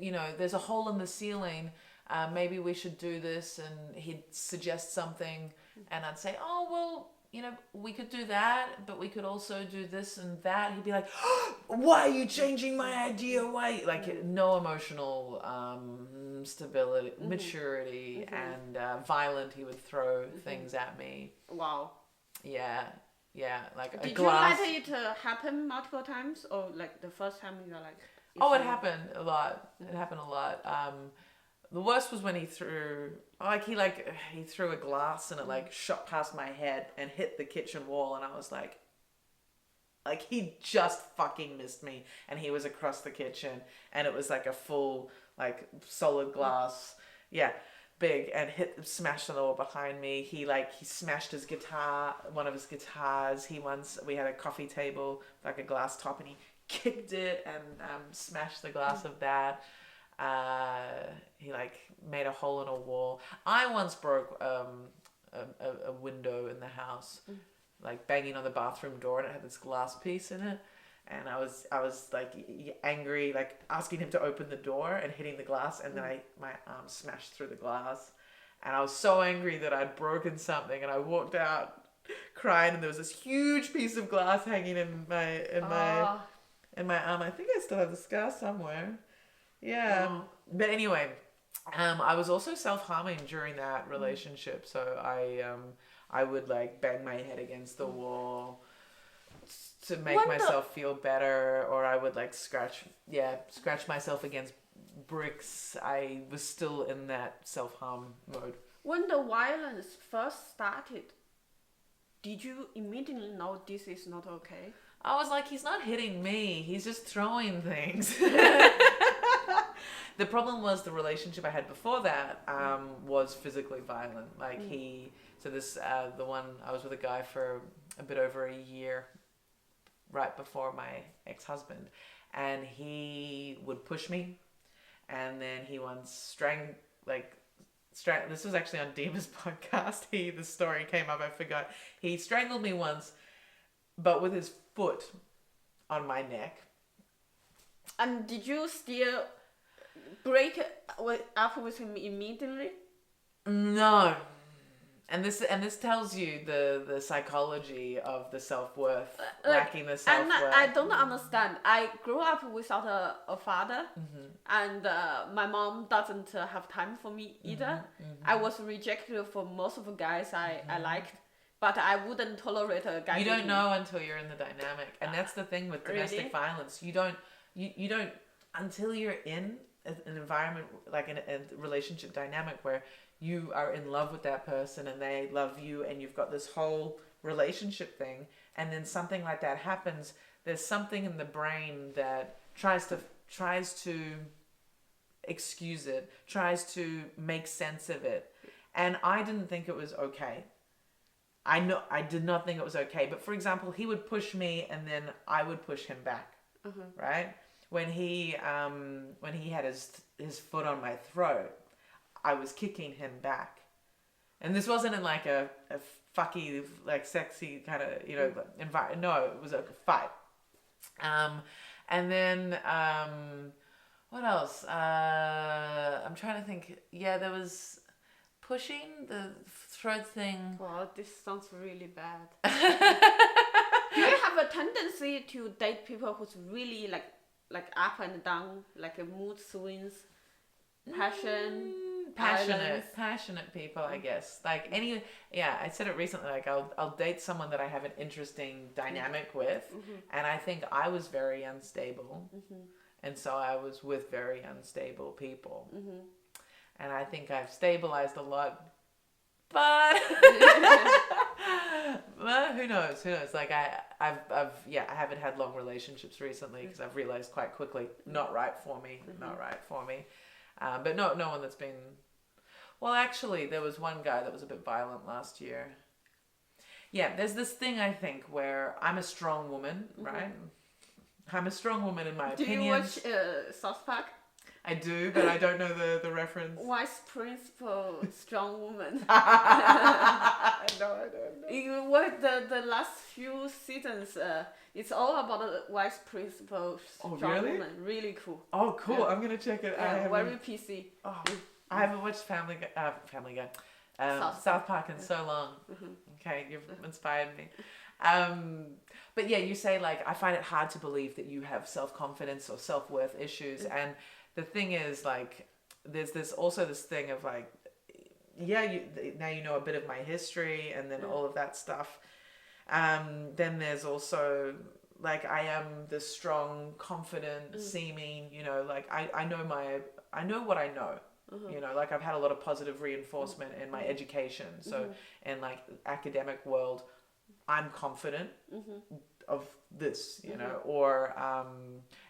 you know, there's a hole in the ceiling, maybe we should do this, and he'd suggest something, and I'd say, oh well, you know, we could do that, but we could also do this and that. He'd be like, oh, why are you changing my idea? Why? Like, no emotional stability, maturity, and violent. He would throw things at me. Wow. Yeah, like a Did glass. you let it happen multiple times, or like the first time you're like? Oh, it happened a lot. It happened a lot. The worst was when he threw a glass, and it like shot past my head and hit the kitchen wall, and I was like he just fucking missed me, and he was across the kitchen, and it was like a full like solid glass, big, and smashed on the wall behind me. He smashed his guitar, one of his guitars. We had a coffee table, like a glass top, and he kicked it and smashed the glass of that. He like made a hole in a wall. I once broke a window in the house, like banging on the bathroom door, and it had this glass piece in it. And I was like angry, like asking him to open the door and hitting the glass, and then my arm smashed through the glass, and I was so angry that I'd broken something, and I walked out crying, and there was this huge piece of glass hanging in my arm. I think I still have the scar somewhere. Yeah. But anyway, I was also self-harming during that relationship, so I would like bang my head against the wall to make myself feel better, or I would like scratch myself against bricks. I was still in that self-harm mode. When the violence first started, did you immediately know this is not okay? I was like, he's not hitting me, he's just throwing things. The problem was the relationship I had before that was physically violent. Like the one I was with a guy for a bit over a year, right before my ex-husband, and he would push me, and then he once this was actually on Dima's podcast. The story came up, I forgot. He strangled me once, but with his foot on my neck. And did you still break up with him immediately? No. And this tells you the psychology of the self-worth, lacking the self-worth. And I don't understand. I grew up without a father, and my mom doesn't have time for me either. I was rejected for most of the guys I liked, but I wouldn't tolerate a guy. You don't know until you're in the dynamic, and that's the thing with domestic violence. You don't until you're in an environment, like in a relationship dynamic where you are in love with that person and they love you, and you've got this whole relationship thing, and then something like that happens. There's something in the brain that tries to excuse it, tries to make sense of it, and I didn't think it was okay. I did not think it was okay. But for example, he would push me and then I would push him back, right? When he had his foot on my throat, I was kicking him back. And this wasn't in like a fucky, like sexy kind of, you know, environment. No, it was a fight. And then, what else? I'm trying to think. Yeah, there was pushing, the throat thing. Wow, this sounds really bad. Do you have a tendency to date people who's really like up and down, like a mood swings, passionate people, I guess. Like I said it recently, like I'll date someone that I have an interesting dynamic with, and I think I was very unstable, and so I was with very unstable people, and I think I've stabilized a lot, but well, who knows? Like I haven't had long relationships recently because I've realized quite quickly not right for me. But no one that's been. Well, actually, there was one guy that was a bit violent last year. Yeah, there's this thing I think where I'm a strong woman, right? I'm a strong woman in my opinion. Do you watch South Park? I do, but I don't know the reference. Vice principal, strong woman. No, I don't know. You watch the last few seasons. It's all about the vice principal, strong woman. Really cool. Oh, cool! Yeah. I'm gonna check it. Yeah, very PC. Oh, I haven't watched Family Guy, South Park in so long. Okay, you've inspired me. But yeah, you say like I find it hard to believe that you have self-confidence or self-worth issues, and the thing is like there's this thing of like now you know a bit of my history and then all of that stuff. Then there's also like I am this strong, confident seeming, you know, like I know what I know. You know, like I've had a lot of positive reinforcement in my education. So in like academic world, I'm confident of this, you know, or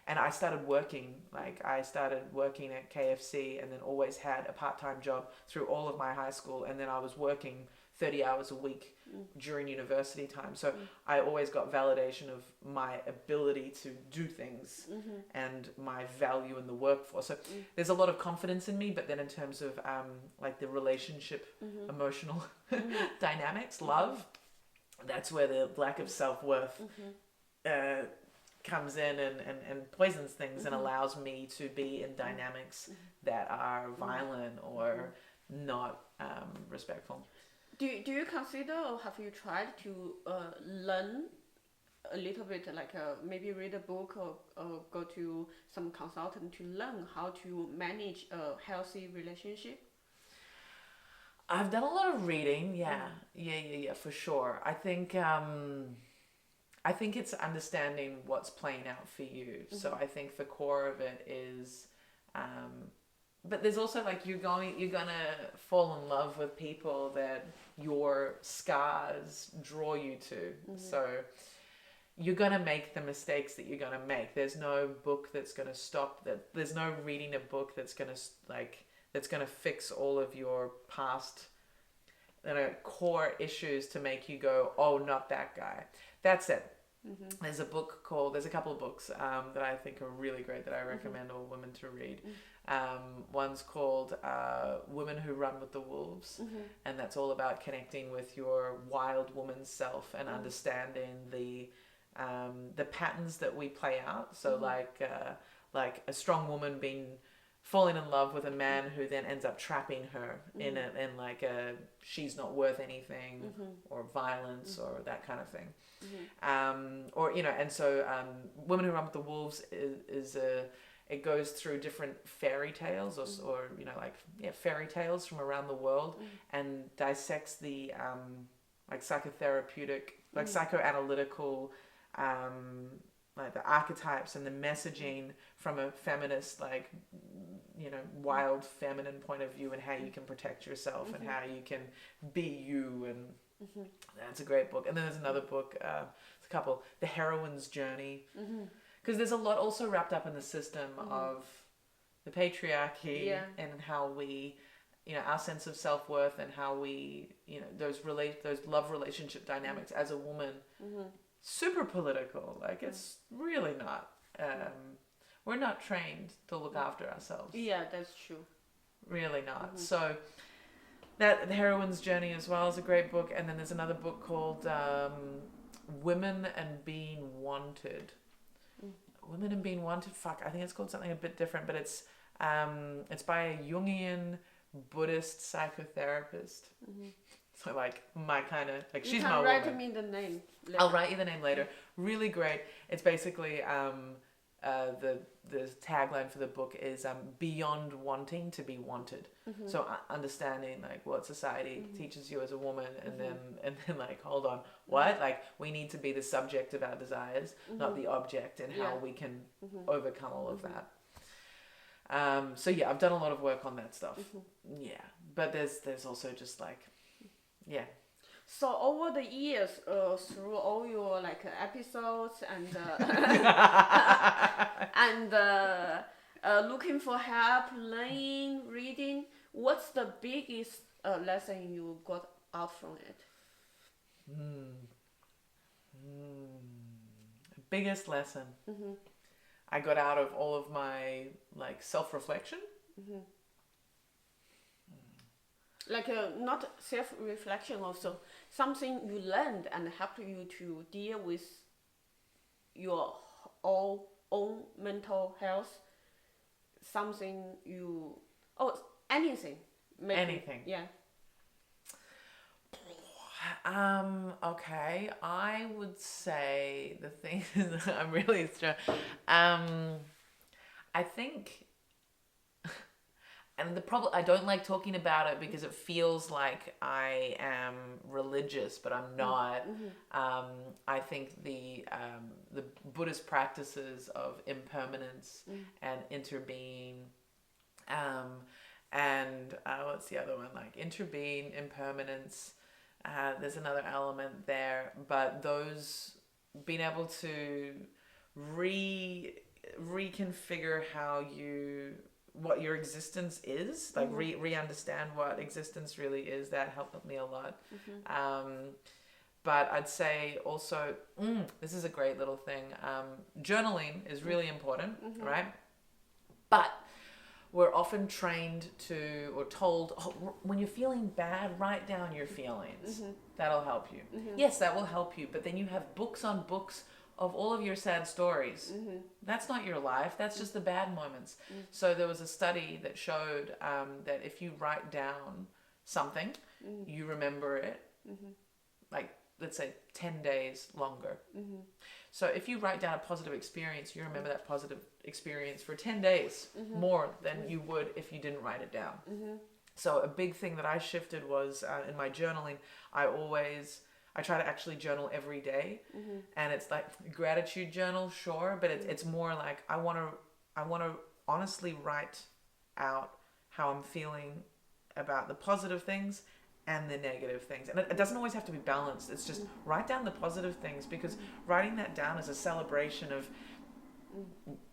and I started working at KFC and then always had a part-time job through all of my high school, and then I was working 30 hours a week during university time. So I always got validation of my ability to do things and my value in the workforce. So there's a lot of confidence in me, but then in terms of like the relationship, emotional dynamics, love, that's where the lack of self-worth comes in and poisons things and allows me to be in dynamics that are violent or not respectful. Do you consider or have you tried to learn a little bit, like maybe read a book or go to some consultant to learn how to manage a healthy relationship? I've done a lot of reading, yeah, for sure. I think it's understanding what's playing out for you. So I think the core of it is, but there's also like you're gonna fall in love with people that your scars draw you to. So you're gonna make the mistakes that you're gonna make. There's no book that's gonna stop that. There's no reading a book that's gonna fix all of your past, core issues to make you go, oh, not that guy. That's it. There's a couple of books that I think are really great that I recommend all women to read. One's called Women Who Run with the Wolves, and that's all about connecting with your wild woman self and understanding the patterns that we play out. So like a strong woman falling in love with a man who then ends up trapping her in like a she's not worth anything or violence or that kind of thing. Or you know, and so Women Who Run with the Wolves is it goes through different fairy tales or you know fairy tales from around the world and dissects the like psychotherapeutic, like psychoanalytical like the archetypes and the messaging from a feminist, like, you know, wild feminine point of view and how you can protect yourself and how you can be you. And that's a great book. And then there's another book, it's a couple, The Heroine's Journey. Because there's a lot also wrapped up in the system of the patriarchy and how we our sense of self-worth and how we, those love relationship dynamics as a woman, super political. Like, it's really not. We're not trained to look after ourselves. Yeah, that's true. Really not. So that The Heroine's Journey as well is a great book. And then there's another book called Women and Being Wanted. Women and Being Wanted. Fuck, I think it's called something a bit different, but it's by a Jungian Buddhist psychotherapist. So like my kind of like, she's my woman. You can write me the name later. I'll write you the name later. Really great. It's basically the tagline for the book is beyond wanting to be wanted. So understanding like what society teaches you as a woman, and then like, hold on, what? Like, we need to be the subject of our desires, not the object, and how we can overcome all of that. So yeah, I've done a lot of work on that stuff. Yeah, but there's also just like, yeah. So over the years, through all your like episodes and looking for help, learning, reading, what's the biggest lesson you got out from it? Biggest lesson I got out of all of my like self-reflection. Like not self-reflection, also something you learned and helped you to deal with your own mental health. Something anything. Maybe. Anything. Yeah. Okay, I would say the thing is, I'm really I think, and the problem, I don't like talking about it because it feels like I am religious, but I'm not. I think the Buddhist practices of impermanence and interbeing, and what's the other one? Like interbeing, impermanence. There's another element there, but those, being able to reconfigure what your existence is, like re-understand what existence really is, that helped me a lot. But I'd say also, this is a great little thing, journaling is really important, right? But we're often trained to, or told, when you're feeling bad, write down your feelings. That'll help you. Yes, that will help you, but then you have books on books of all of your sad stories. That's not your life. That's just the bad moments. So there was a study that showed that if you write down something, you remember it, like, let's say 10 days longer. So if you write down a positive experience, you remember that positive experience for 10 days more than you would if you didn't write it down. So a big thing that I shifted was in my journaling, I try to actually journal every day, and it's like gratitude journal, sure, but it's more like I want to honestly write out how I'm feeling about the positive things and the negative things, and it doesn't always have to be balanced. It's just write down the positive things, because writing that down is a celebration of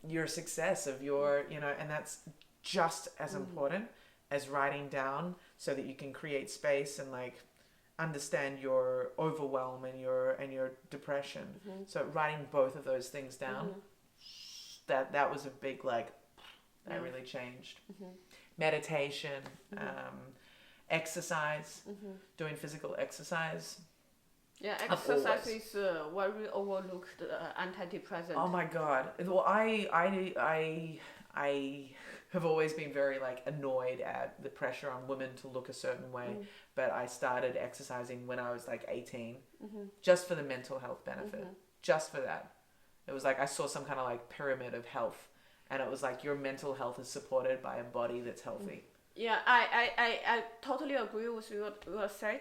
your success, of your, and that's just as important as writing down, so that you can create space and like understand your overwhelm and your depression. So writing both of those things down, that was a big, like, that really changed. Meditation, exercise, doing physical exercise. Yeah, exercise is very overlooked antidepressant. Oh my god. Well, I have always been very like annoyed at the pressure on women to look a certain way, but I started exercising when I was like 18, just for the mental health benefit, just for that. It was like I saw some kind of like pyramid of health, and it was like your mental health is supported by a body that's healthy. Yeah, I totally agree with what you said.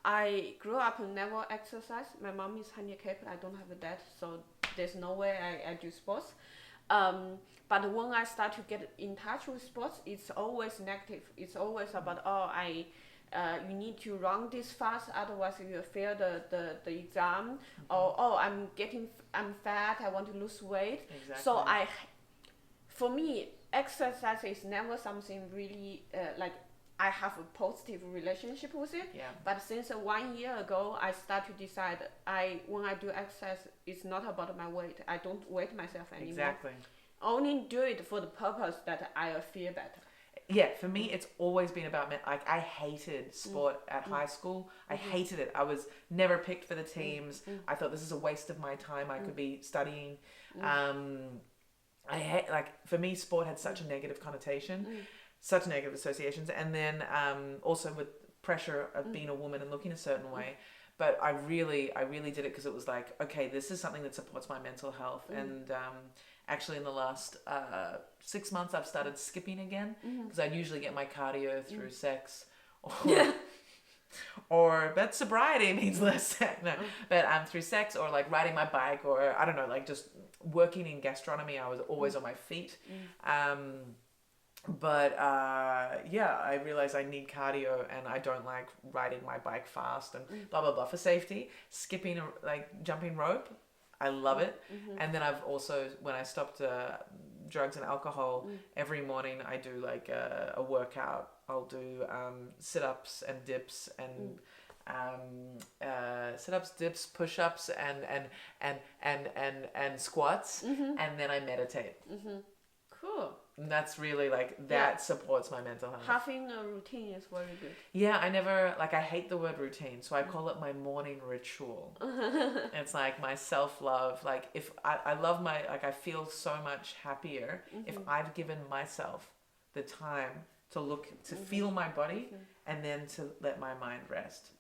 I grew up and never exercise. My mom is handicapped. I don't have a dad, so there's no way I do sports. But when I start to get in touch with sports, it's always negative. It's always about, you need to run this fast, otherwise you will fail the exam. Or I'm fat, I want to lose weight. Exactly. So for me, exercise is never something really like I I have a positive relationship with it. Yeah. But since 1 year ago, I start to decide when I do exercise, it's not about my weight. I don't weight myself anymore. Exactly. Only do it for the purpose that I feel better. Yeah, for me, it's always been about like I hated sport at high school. I hated it. I was never picked for the teams. I thought this is a waste of my time. I could be studying. I hate, like, for me, sport had such a negative connotation, such negative associations, and then also with pressure of being a woman and looking a certain way. But I really did it because it was like, okay, this is something that supports my mental health. And actually, in the last 6 months, I've started skipping again because I'd usually get my cardio through sex, but sobriety means less sex. No, but through sex or like riding my bike or I don't know, like just working in gastronomy. I was always on my feet. But I realized I need cardio and I don't like riding my bike fast and blah blah blah. For safety, skipping, like jumping rope, I love it. And then I've also, when I stopped drugs and alcohol, every morning I do like a workout. I'll do sit-ups and dips and sit-ups, dips, push-ups and squats, and then I meditate. Cool. And that's really like, that supports my mental health. Having a routine is very good. Yeah, I hate the word routine, so I call it my morning ritual. It's like my self-love. Like if I love I feel so much happier if I've given myself the time to feel my body and then to let my mind rest.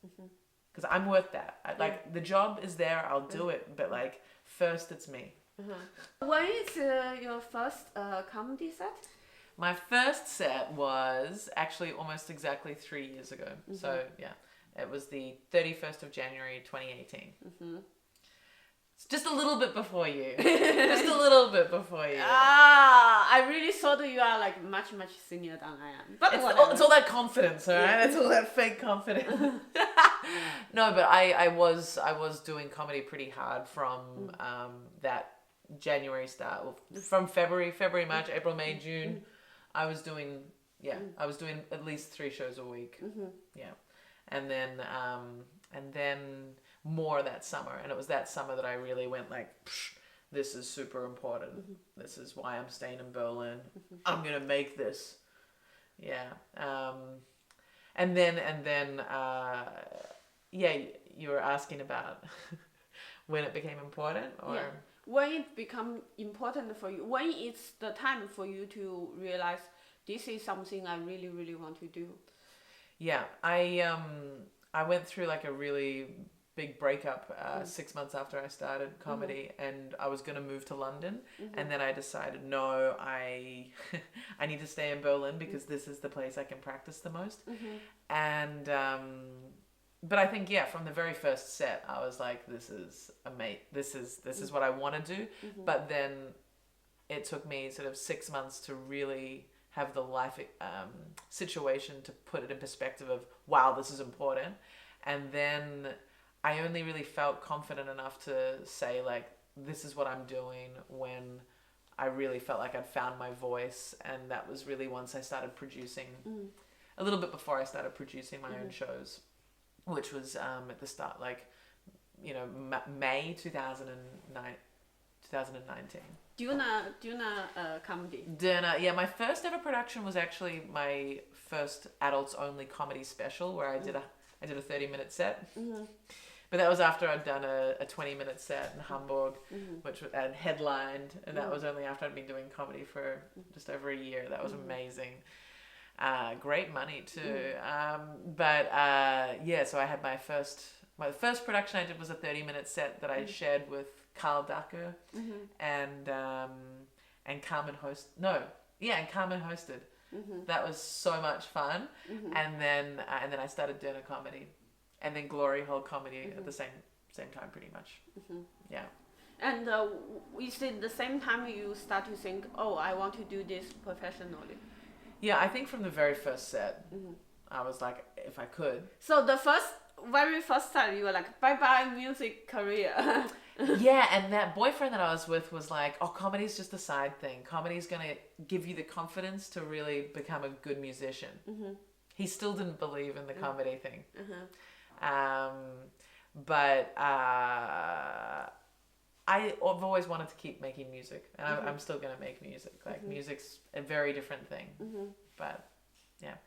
Because I'm worth that. Like the job is there, I'll do it, but like first it's me. When is your first comedy set? My first set was actually almost exactly 3 years ago. So yeah, it was the 31st of January 2018. It's just a little bit before you. Just a little bit before you. I really thought you are like much senior than I am. But it's all that confidence, all right? It's all that fake confidence. No, but I was doing comedy pretty hard from that January start. Well, from February, March, April, May, June. I was doing at least 3 shows a week. Yeah. And then more that summer. And it was that summer that I really went like, this is super important. This is why I'm staying in Berlin. I'm going to make this. Yeah. And then you were asking about when it became important, or when it become important for you, when it's the time for you to realize this is something I really want to do. Yeah, I went through like a really big breakup 6 months after I started comedy, and I was going to move to London, and then I decided, no, I need to stay in Berlin because this is the place I can practice the most. And but I think, from the very first set, I was like, this is this is what I want to do. But then it took me sort of 6 months to really have the life situation to put it in perspective of, wow, this is important. And then I only really felt confident enough to say, like, this is what I'm doing when I really felt like I'd found my voice. And that was really once I started producing, a little bit before I started producing my own shows, which was at the start, like, May 2019. Döner Comedy. Döner, yeah. My first ever production was actually my first adults only comedy special, where I did a 30-minute set. But that was after I'd done a 20-minute set in Hamburg, which and headlined, and that was only after I'd been doing comedy for just over a year. That was amazing. Great money too. So I had my first production I did was a 30-minute set that I shared with Carl Dacker and Carmen Carmen hosted. That was so much fun. And then I started Döner Comedy, and then Glory Hole Comedy at the same time, pretty much. Yeah. And is it the same time you start to think, oh, I want to do this professionally? Yeah, I think from the very first set, I was like, if I could. So the very first time you were like, bye-bye music career. Yeah, and that boyfriend that I was with was like, oh, comedy's just a side thing. Comedy's going to give you the confidence to really become a good musician. he still didn't believe in the comedy thing. Uh-huh. But I've always wanted to keep making music, and I'm still gonna make music. Like music's a very different thing, but yeah,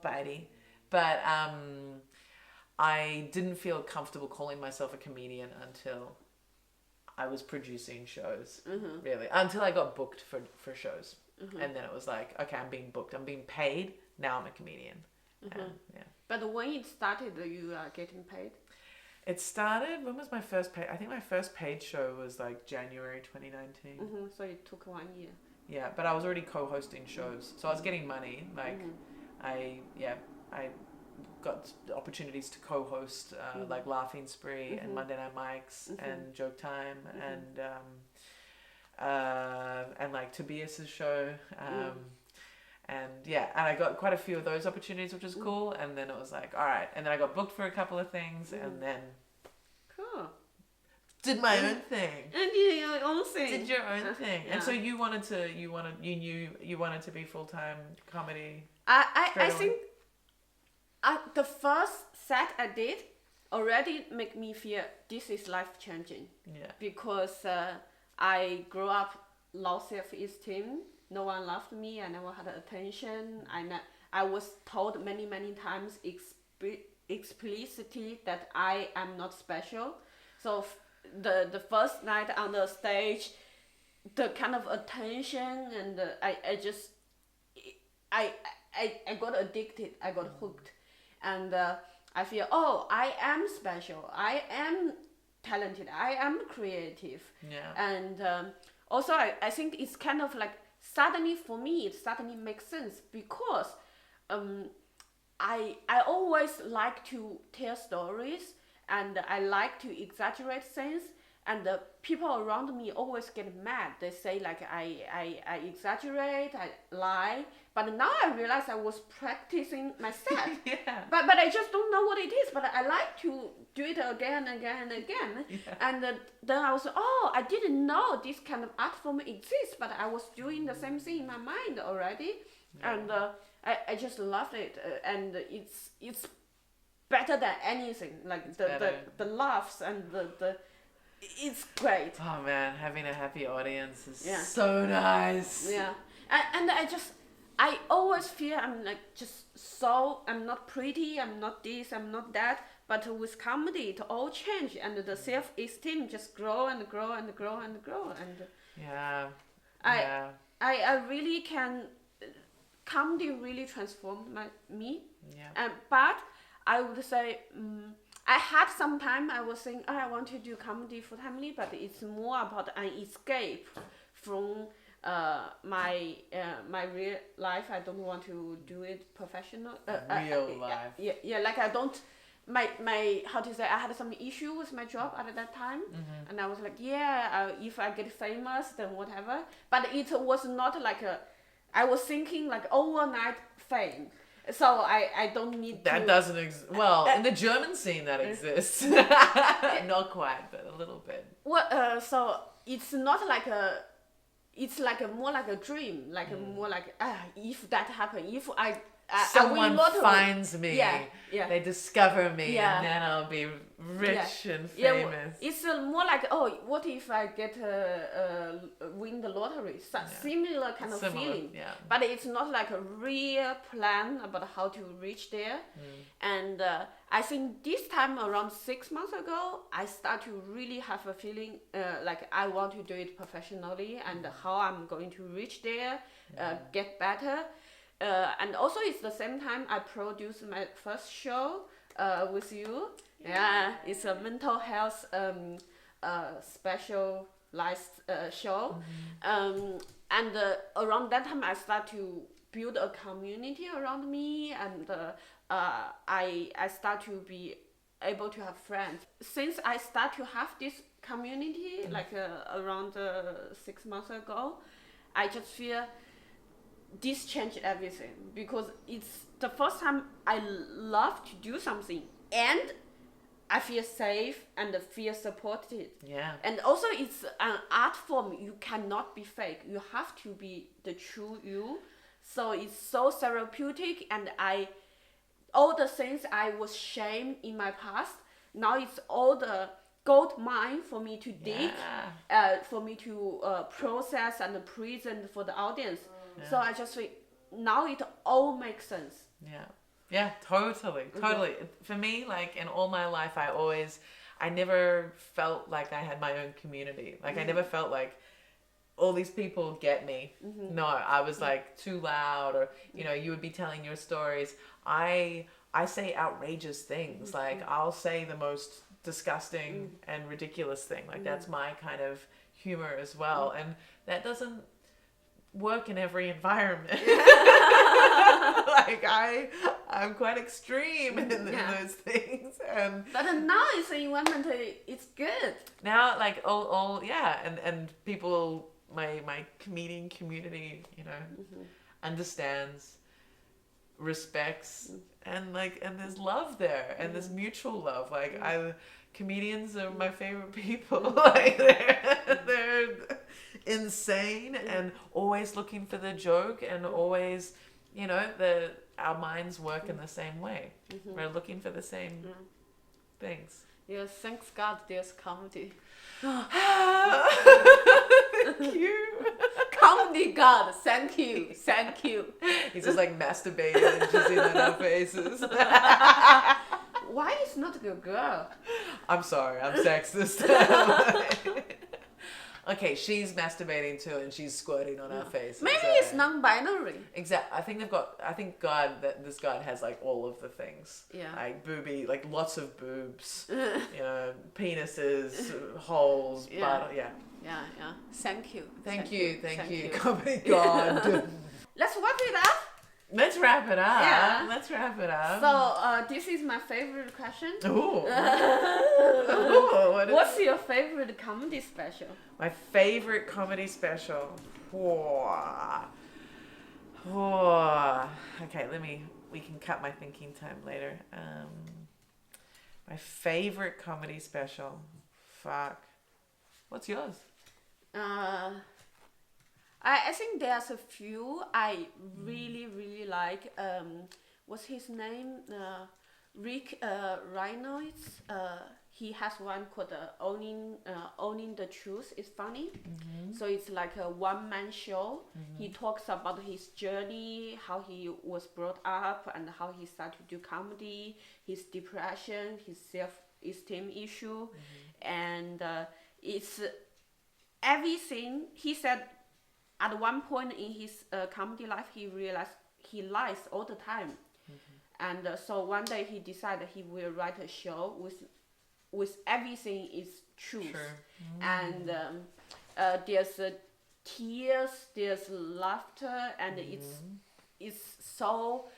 bitey. But I didn't feel comfortable calling myself a comedian until I was producing shows. Really, until I got booked for shows, and then it was like, okay, I'm being booked, I'm being paid. Now I'm a comedian. And, yeah. But when it started, you are getting paid? It started, when was my first paid? I think my first paid show was like January 2019. So it took 1 year. Yeah, but I was already co-hosting shows, so I was getting money. Like, I got the opportunities to co-host like Laughing Spree and Monday Night Mics and Joke Time and like Tobias's show. And yeah, and I got quite a few of those opportunities, which is cool. And then it was like, all right. And then I got booked for a couple of things, and then did my own thing. And you did your own thing. Did your own thing. Yeah. And so you knew you wanted to be full-time comedy. I think the first set I did already make me feel this is life-changing. Yeah. Because I grew up low self-esteem. No one loved me. I never had attention. I was told many times explicitly that I am not special. So the first night on the stage, the kind of attention and I got addicted. I got hooked, and I feel, oh, I am special. I am talented. I am creative. Yeah. And also I think it's kind of like, suddenly for me it suddenly makes sense, because I always like to tell stories, and I like to exaggerate things, and the people around me always get mad. They say like I exaggerate, I lie, but now I realize I was practicing my set. Yeah. But I just don't know what it is, but I like to do it again and again. Yeah. And then I was, oh, I didn't know this kind of art form exists, but I was doing the same thing in my mind already. Yeah. And I just loved it, and it's better than anything. Like the laughs and the it's great. Oh man, having a happy audience is so nice. Yeah, and I always feel I'm like I'm not pretty, I'm not this, I'm not that. But with comedy, it all change, and the self-esteem just grow and grow and grow and grow. And yeah, I really can. Comedy really transformed me. Yeah. But I would say I had some time I was saying, I want to do comedy full-timely, but it's more about an escape from my real life. I don't want to do it professional. Real life. Yeah, like I don't. My how to say, I had some issue with my job at that time, and I was like, if I get famous, then whatever. But it was not like I was thinking like overnight fame. So I don't need that to... doesn't exist. Well, in the German scene that exists. Not quite, but a little bit. Well, so it's not like it's like more like a dream, like more like, if that happens, if someone finds me, they discover me, and then I'll be rich and famous. It's more like, what if I get win the lottery? Similar kind of feeling. Yeah. But it's not like a real plan about how to reach there. And I think this time around 6 months ago, I start to really have a feeling like I want to do it professionally, and how I'm going to reach there, get better. And also it's the same time I produced my first show with you. Yeah, it's a mental health specialized show. And around that time I start to build a community around me, and I start to be able to have friends. Since I start to have this community, like around 6 months ago, I just feel this changed everything, because it's the first time I love to do something, and I feel safe and feel supported. Yeah. And also it's an art form. You cannot be fake. You have to be the true you. So it's so therapeutic, and all the things I was shamed in my past, now it's all the gold mine for me to dig, for me to process and present for the audience. So I just think now it all makes sense. Yeah, totally. For me, like in all my life, I never felt like I had my own community. Like I never felt like all these people get me. No, I was like too loud, or you would be telling your stories. I say outrageous things. Like I'll say the most disgusting and ridiculous thing. Like that's my kind of humor as well, and that doesn't work in every environment. Like I'm quite extreme in those things, but now it's an environment. It's good now. Like all and people, my comedian community, understands, respects, and there's love there, and there's mutual love. Like comedians are my favorite people. Like they're insane and always looking for the joke, and always, our minds work in the same way. We're looking for the same things. Yes, thanks God there's comedy. Thank you. Comedy God, thank you. He's just like masturbating and jizzing on our faces. Why is not a good girl? I'm sorry, I'm sexist. Okay, she's masturbating too, and she's squirting on our faces. Maybe it's non-binary. Exactly. I think this God has like all of the things. Yeah. Like booby, like lots of boobs, penises, holes, butt. Yeah. Yeah. Thank you. Thank you. Comedy God. Let's wrap it up. Let's wrap it up. Yeah. Let's wrap it up. So this is my favorite question. Ooh. What's your favorite comedy special? My favorite comedy special. Okay, we can cut my thinking time later. My favorite comedy special. Fuck. What's yours? I think there's a few I really like. What's his name? Reynolds. He has one called Owning the Truth. It's funny. So it's like a one-man show. He talks about his journey, how he was brought up, and how he started to do comedy, his depression, his self-esteem issue, and it's everything. He said at one point in his comedy life, he realized he lies all the time. And so one day he decided he will write a show with everything is truth. And there's tears, there's laughter, and it's so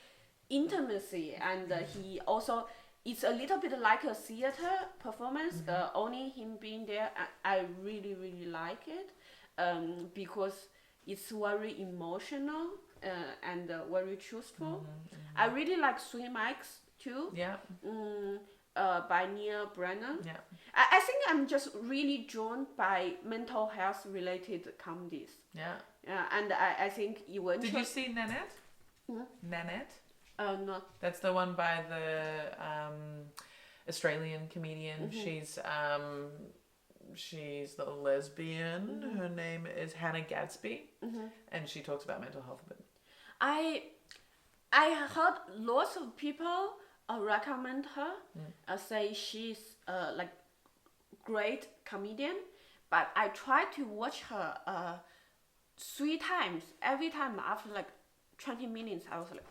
intimacy. And he also, it's a little bit like a theater performance, only him being there. I really like it because it's very emotional and very truthful. I really like Three Mics too. Yeah. By Neil Brennan. Yeah. I think I'm just really drawn by mental health related comedies. Yeah. And I think eventually. Did you see Nanette? Nanette? No. That's the one by the Australian comedian. She's the lesbian. Her name is Hannah Gadsby, and she talks about mental health a bit. I heard lots of people recommend her, say she's like great comedian, but I tried to watch her 3 times. Every time after like 20 minutes, I was like,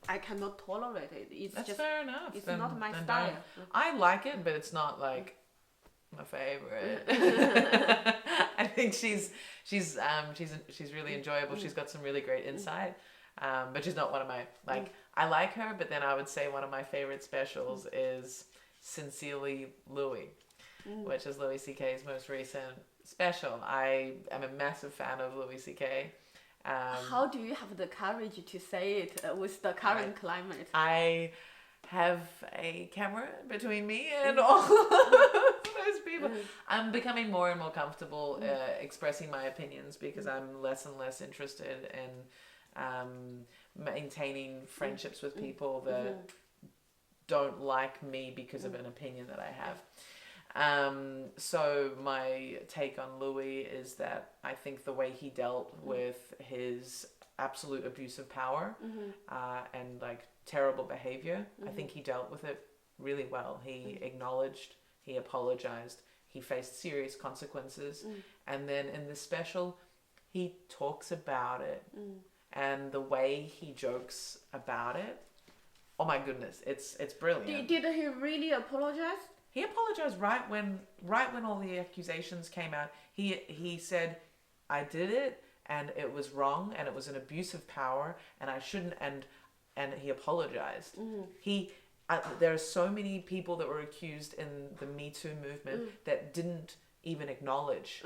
I cannot tolerate it. That's just fair enough. It's not my style. I like it, but it's not like my favorite. I think she's really enjoyable. She's got some really great insight, but she's not one of my I like her, but then I would say one of my favorite specials is Sincerely Louis, which is Louis C.K.'s most recent special. I am a massive fan of Louis C.K. How do you have the courage to say it with the current climate? I have a camera between me and all those people. I'm becoming more and more comfortable expressing my opinions because I'm less and less interested in maintaining friendships with people that don't like me because of an opinion that I have. So my take on Louis is that I think the way he dealt with his absolute abuse of power and like terrible behavior, I think he dealt with it really well. He acknowledged, he apologized, he faced serious consequences, and then in the special he talks about it, and the way he jokes about it, oh my goodness, it's brilliant. Did he really apologize? He apologized right when all the accusations came out. He said, I did it and it was wrong and it was an abuse of power and I shouldn't, and he apologized. There are so many people that were accused in the Me Too movement that didn't even acknowledge,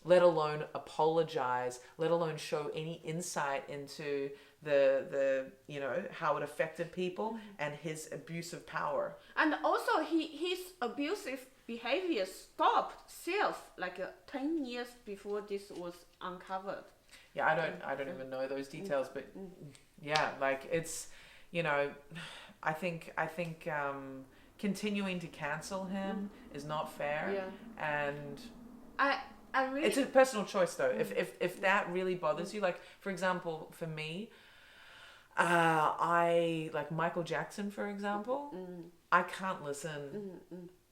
let alone apologize, let alone show any insight into the how it affected people and his abuse of power. And also his abusive behavior stopped like 10 years before this was uncovered. Yeah, I don't even know those details, but yeah, like it's, I think continuing to cancel him is not fair. Yeah. And I really, it's a personal choice though. If that really bothers you, like for example, for me, I like Michael Jackson, for example. I can't listen.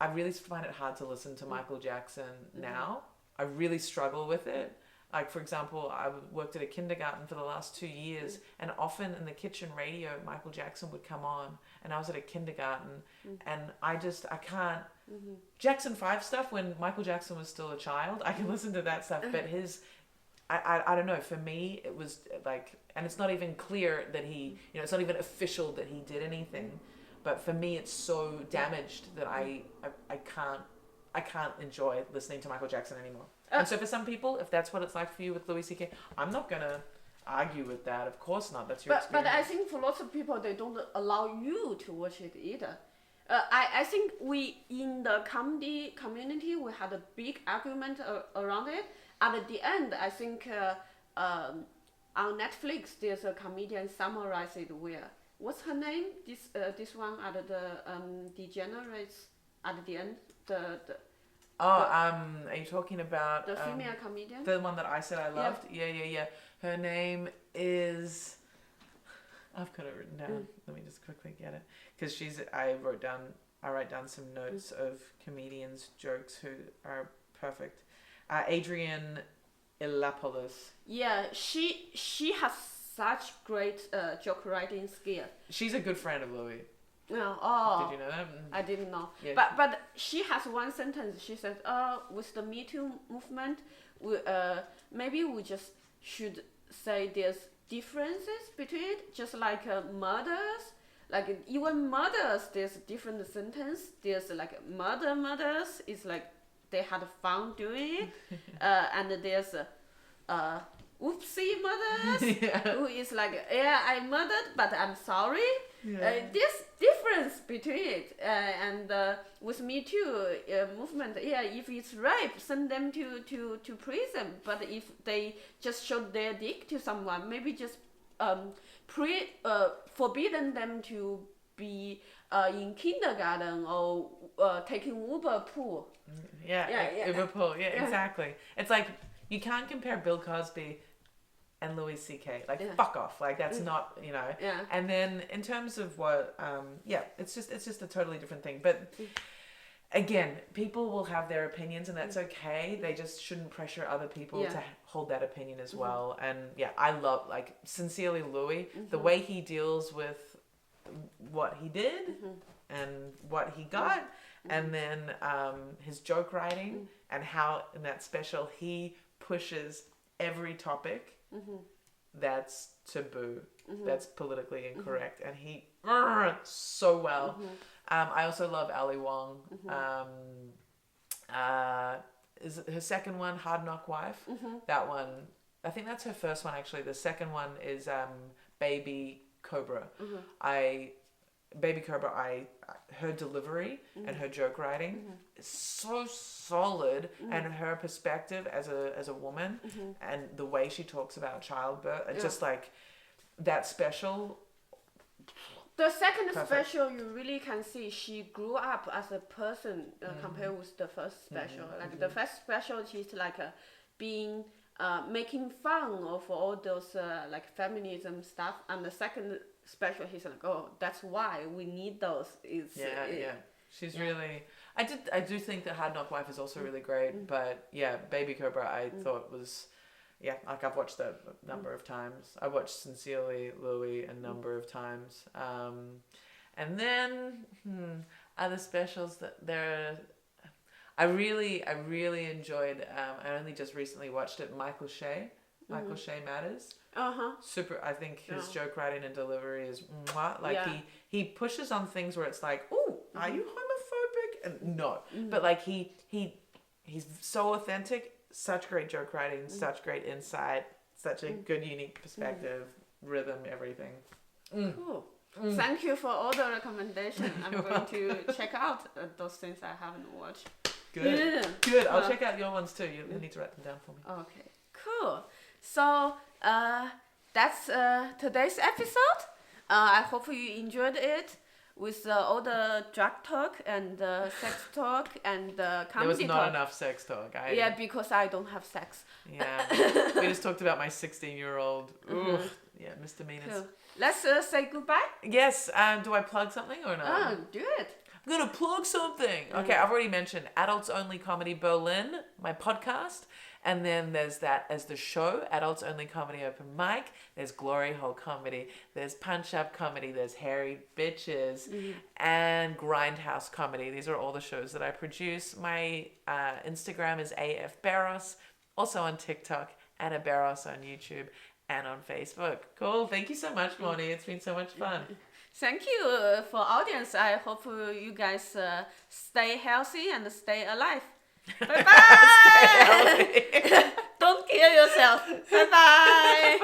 I really find it hard to listen to Michael Jackson now. I really struggle with it. Like, for example, I worked at a kindergarten for the last 2 years, and often in the kitchen radio, Michael Jackson would come on, and I was at a kindergarten, and I can't. Jackson 5 stuff, when Michael Jackson was still a child, I can listen to that stuff, but I don't know, for me, it was like, and it's not even clear that he, it's not even official that he did anything, but for me, it's so damaged that I can't enjoy listening to Michael Jackson anymore. And so for some people, if that's what it's like for you with Louis C.K., I'm not going to argue with that. Of course not. That's your experience. But I think for lots of people, they don't allow you to watch it either. I think we, in the comedy community, we had a big argument around it. And at the end, I think on Netflix, there's a comedian summarized it where, what's her name? This one at the Degenerates at the end, are you talking about the female comedian? The one that I said I loved? Yeah. Her name is, I've got it written down. Let me just quickly get it. Because I write down some notes of comedians' jokes who are perfect. Adrienne Elapoulos. Yeah, she has such great joke writing skill. She's a good friend of Louis. No, oh. Did you know that? I didn't know. Yeah. But she has one sentence. She said, with the Me Too movement, maybe we just should say there's differences between it, just like murders. Like even murders, there's a different sentence. There's like murders is like they had fun doing it, and there's oopsie murders, who is like, yeah, I murdered, but I'm sorry. There's difference between it, and with Me Too movement, if it's rape, send them to prison. But if they just showed their dick to someone, maybe just forbidden them to be in kindergarten or taking Uber pool. Uber pool. Yeah, exactly. It's like you can't compare Bill Cosby and Louis C.K. Like fuck off. Like that's not, Yeah. And then in terms of what, it's just a totally different thing. But again, people will have their opinions, and that's okay. They just shouldn't pressure other people to hold that opinion as well. And I love, like, sincerely Louis, the way he deals with what he did and what he got, and then his joke writing and how in that special he pushes every topic that's taboo, that's politically incorrect, and he so well. I also love Ali Wong. Is her second one Hard Knock Wife? That one, I think that's her first one actually. The second one is Baby Cobra. Baby Cobra, her delivery and her joke writing is so solid, and her perspective as a woman and the way she talks about childbirth, it's just like that special. The second Perfect. special, you really can see she grew up as a person compared with the first special. Like the first special, she's like being making fun of all those like feminism stuff, and the second special, he's like, oh, that's why we need those. It's She's really. I do think that Hard Knock Wife is also really great, but yeah, Baby Cobra I thought was. Yeah, like I've watched that a number of times. I watched Sincerely Louis a number of times. And then other specials that I really enjoyed. I only just recently watched it. Michael Shea Matters. Super. I think his joke writing and delivery is mwah. Like he pushes on things where it's like, ooh, are you homophobic? And no, but like he's so authentic. Such great joke writing, such great insight, such a good unique perspective, rhythm, everything. Cool. Thank you for all the recommendations. I'm going to check out those things I haven't watched. Good. I'll check out your ones too. You need to write them down for me. Okay, cool. So that's today's episode. I hope you enjoyed it. With all the drug talk and sex talk and comedy talk. There was not enough sex talk. Yeah, because I don't have sex. Yeah. We just talked about my 16-year-old. Yeah, misdemeanors. Cool. Let's say goodbye. Yes. Do I plug something or not? Do it. I'm going to plug something. Okay, I've already mentioned Adults Only Comedy Berlin, my podcast. And then there's that as the show, Adults Only Comedy Open Mic. There's Glory Hole Comedy. There's Punch Up Comedy. There's Hairy Bitches. And Grindhouse Comedy. These are all the shows that I produce. My Instagram is AF Beros. Also on TikTok. Anna Beros on YouTube. And on Facebook. Cool. Thank you so much, Moni. It's been so much fun. Thank you for audience. I hope you guys stay healthy and stay alive. Bye-bye. Don't kill yourself. Bye-bye.